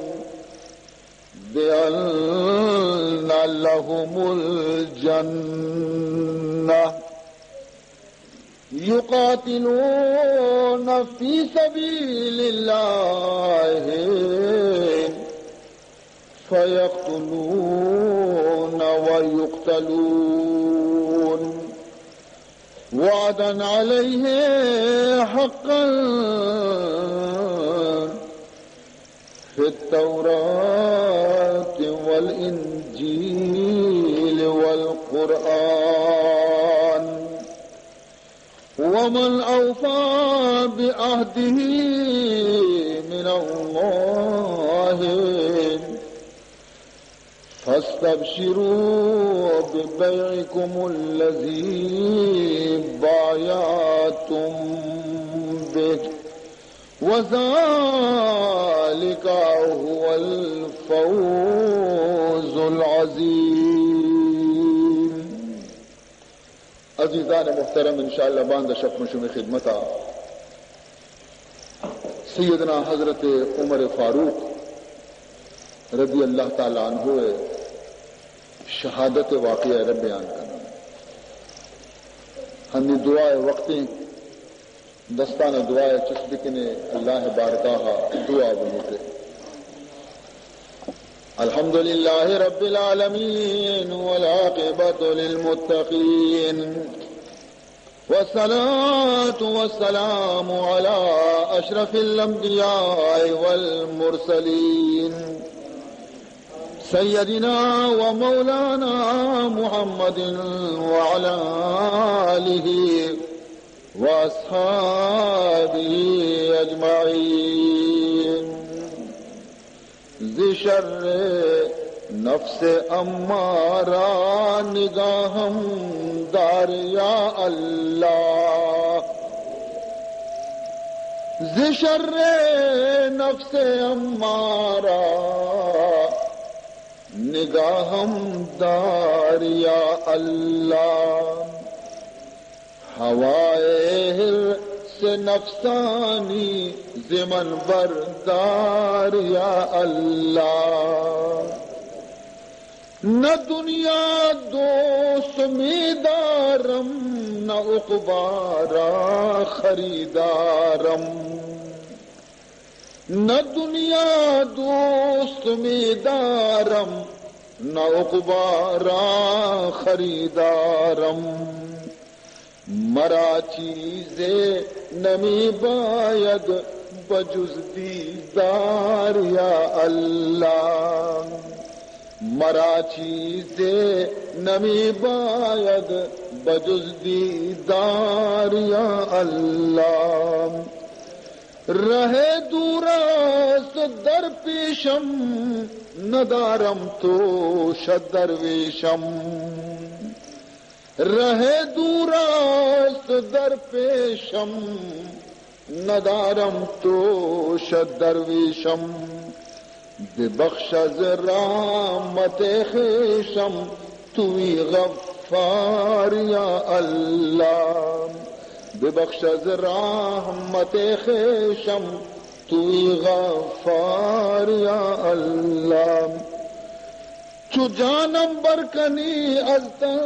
بأن لهم الجنة يقاتلون في سبيل الله فيقتلون ويقتلون وعدا عليه حقا في التوراة والإنجيل والقرآن ومن أوفى بعهده من الله فاستبشروا ببيعكم الذي بايعتم به وذلك هو الفوز العظيم. عزیزان محترم انشاءاللہ باندھ شکمشم خدمتا سیدنا حضرت عمر فاروق رضی اللہ تعالی عنہ شہادت واقعہ رب بیان کرنا ہمیں دعائے وقتیں دستان دعائے چسبکنے اللہ بارکاہا دعا بنوتے. الحمد لله رب العالمين والعاقبة للمتقين والصلاة والسلام على أشرف الأنبياء والمرسلين سيدنا ومولانا محمد وعلى آله وأصحابه أجمعين. شر نفس امارہ نگاہم دار یا اللہ شر نفس امارہ نگاہم دار یا اللہ ہوائے سے نفسانی زمن بردار یا اللہ نہ دنیا دوست میدارم نہ عقبارا خریدارم نہ دنیا دوست میدارم نہ عقبارا خریدارم مرا چیزیں نمی باید بجز دیدار یا اللہ مرا چیزیں نمی باید بجز دیدار یا اللہ رہے دوراست در پیشم ندارم تو شدرویشم رہے دوراست در پیشم ندارم تو شدرویشم ببخش از رحمت خیشم توی غفار یا اللہ ببخش از رحمت خیشم توی غفار یا اللہ چو جانم برکنی از تن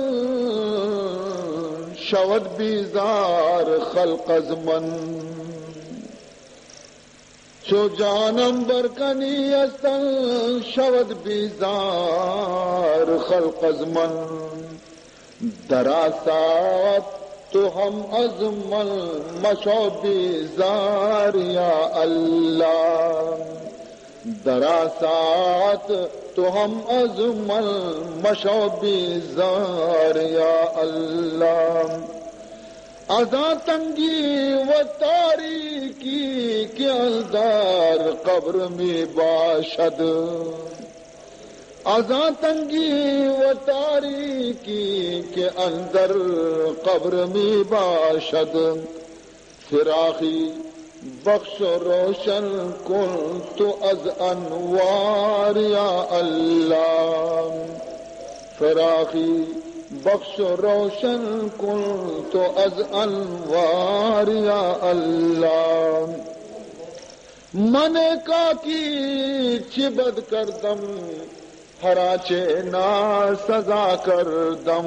شود بیزار خلق از من چو جانم برکنی از تن شود بیزار خلق از من دراسات تو ہم ازمل مشو بیزار یا اللہ، دراسات تو ہم ازمل مشو بیزار یا اللہ، ازاں تنگی و تاریکی کے اندر قبر میں باشد، ازاں تنگی و تاریکی کے اندر قبر میں باشد، فراخی بخش روشن کن تو از انوار یا اللہ، فراخی بخش روشن کن تو از انوار یا اللہ، من کا کی چبد کردم ہراچے نا سزا کردم،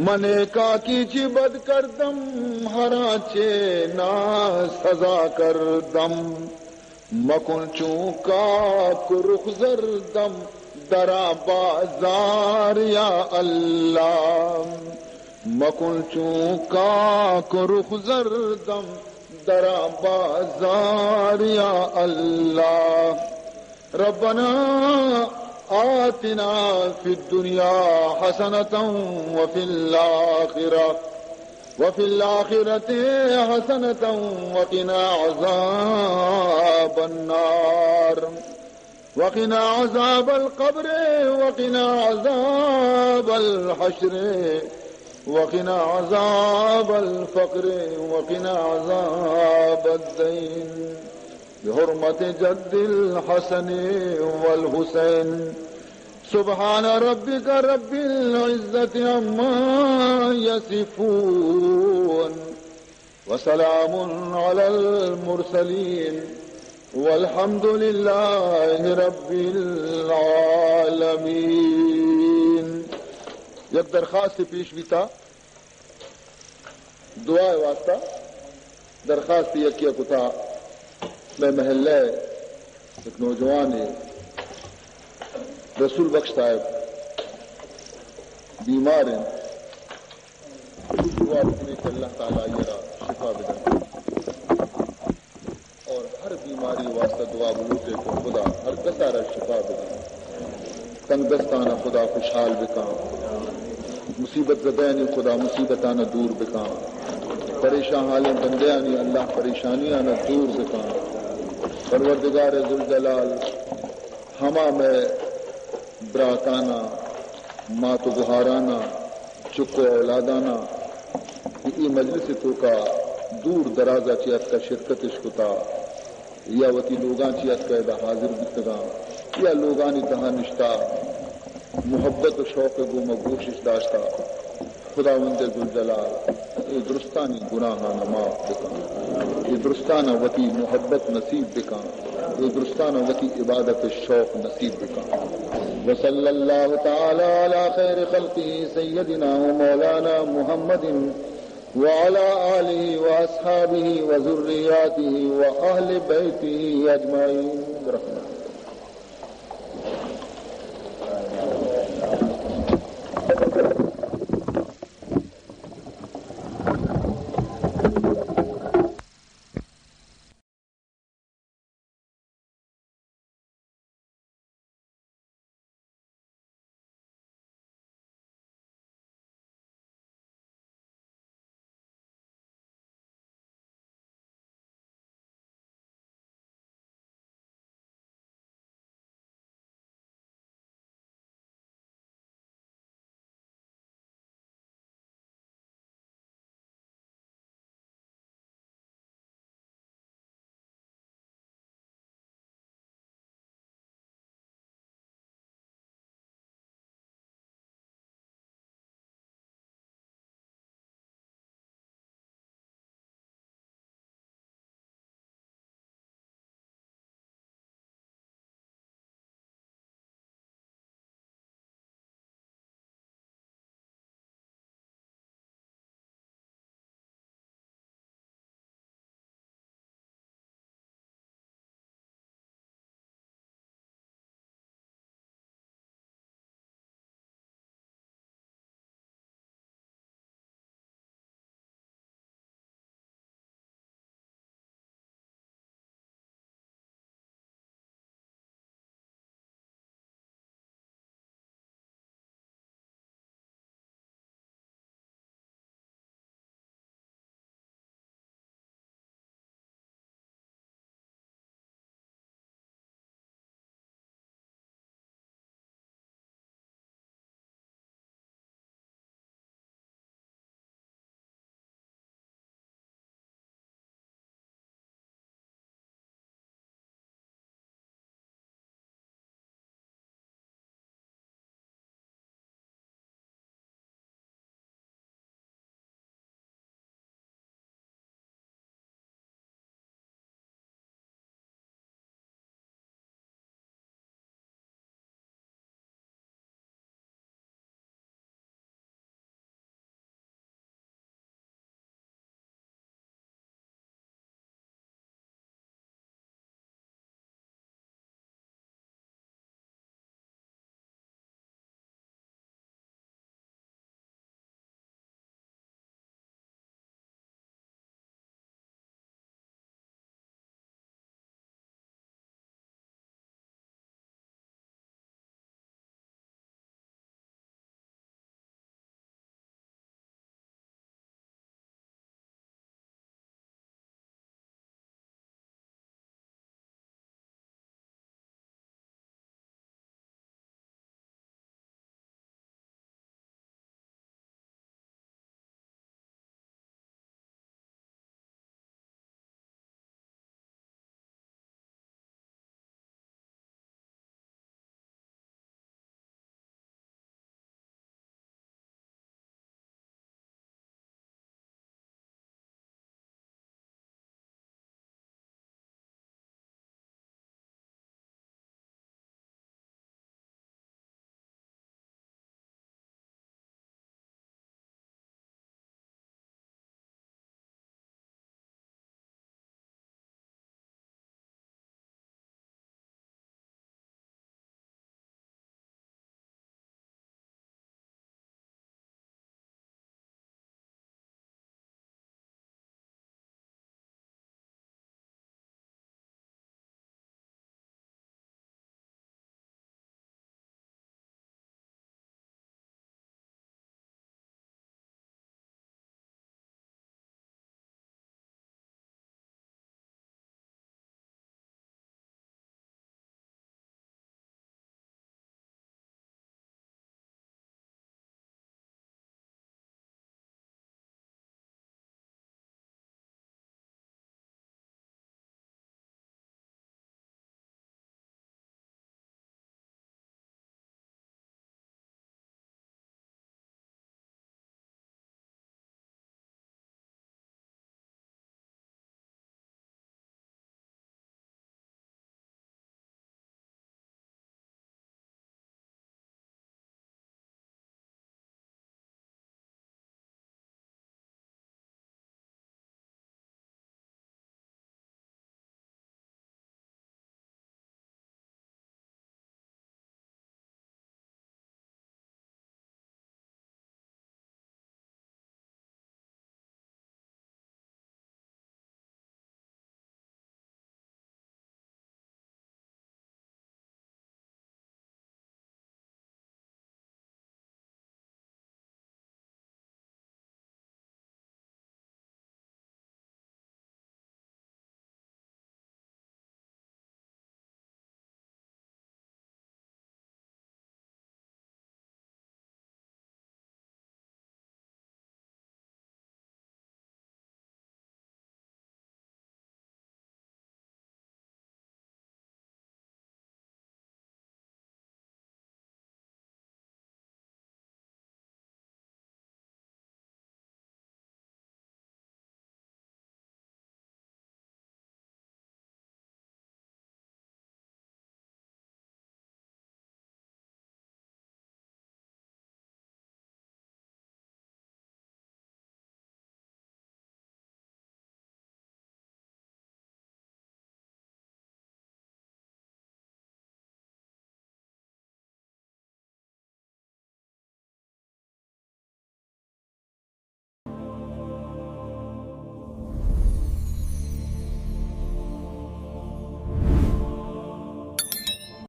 من کا کی چبد کردم ہراچے نا سزا کردم، مکن چون کا رخ زردم درا بازار یا اللہ، مکن چون کا رخ زردم درا بازار یا اللہ، ربنا آتنا فی الدنیا حسنة وفی الآخرة حسنة وقنا عذاب النار، وقنا عذاب القبر وقنا عذاب الحشر وقنا عذاب الفقر وقنا عذاب الدين بحرمت جد الحسن والحسين، سبحان ربك رب العزة عما يصفون وسلام على المرسلين والحمد لله رب العالمين۔ یک درخواست پیش بھی تھا، دعا واسطہ درخواست یہ کیا کو تھا، میں محلہ ایک نوجوان ہے رسول بخش صاحب بیمار ہیں، دعا کرنے کہ اللہ تعالیٰ یہ شفا بدن، اور ہر بیماری واسطہ دعا بلوٹے کو خدا ہر کسارا شفا بدن، تنگ دستانہ خدا خوشحال بکاں، مصیبت زدین خدا مصیبتانہ دور بکاں، پریشان حالیں بندیانی اللہ پریشانیاں دور بکاں، پروردگار ذوالجلال ہما میں براتانہ مات و بہارانہ چکو اولادانہ ای مجلس تو کا دور درازہ چیت کا شرکت اشکتا یا وتی لوگاں چیت کا ادا حاضر بکتگاں یا لوگانی تہا نشتا محبت و شوق گو مگوشش داشتا، خداوند ذوالجلال یہ درستانی گناہانہ معاف بکاں، یہ درستانہ وتی محبت نصیب بکاں، یہ درستانہ وتی عبادت شوق نصیب بکاں۔ وصلی اللہ تعالی علی خیر خلقہ سیدنا و مولانا محمد وعلى آلہ واصحابہ وذریاتہ واہل بیتہ اجمعین برحمتہ۔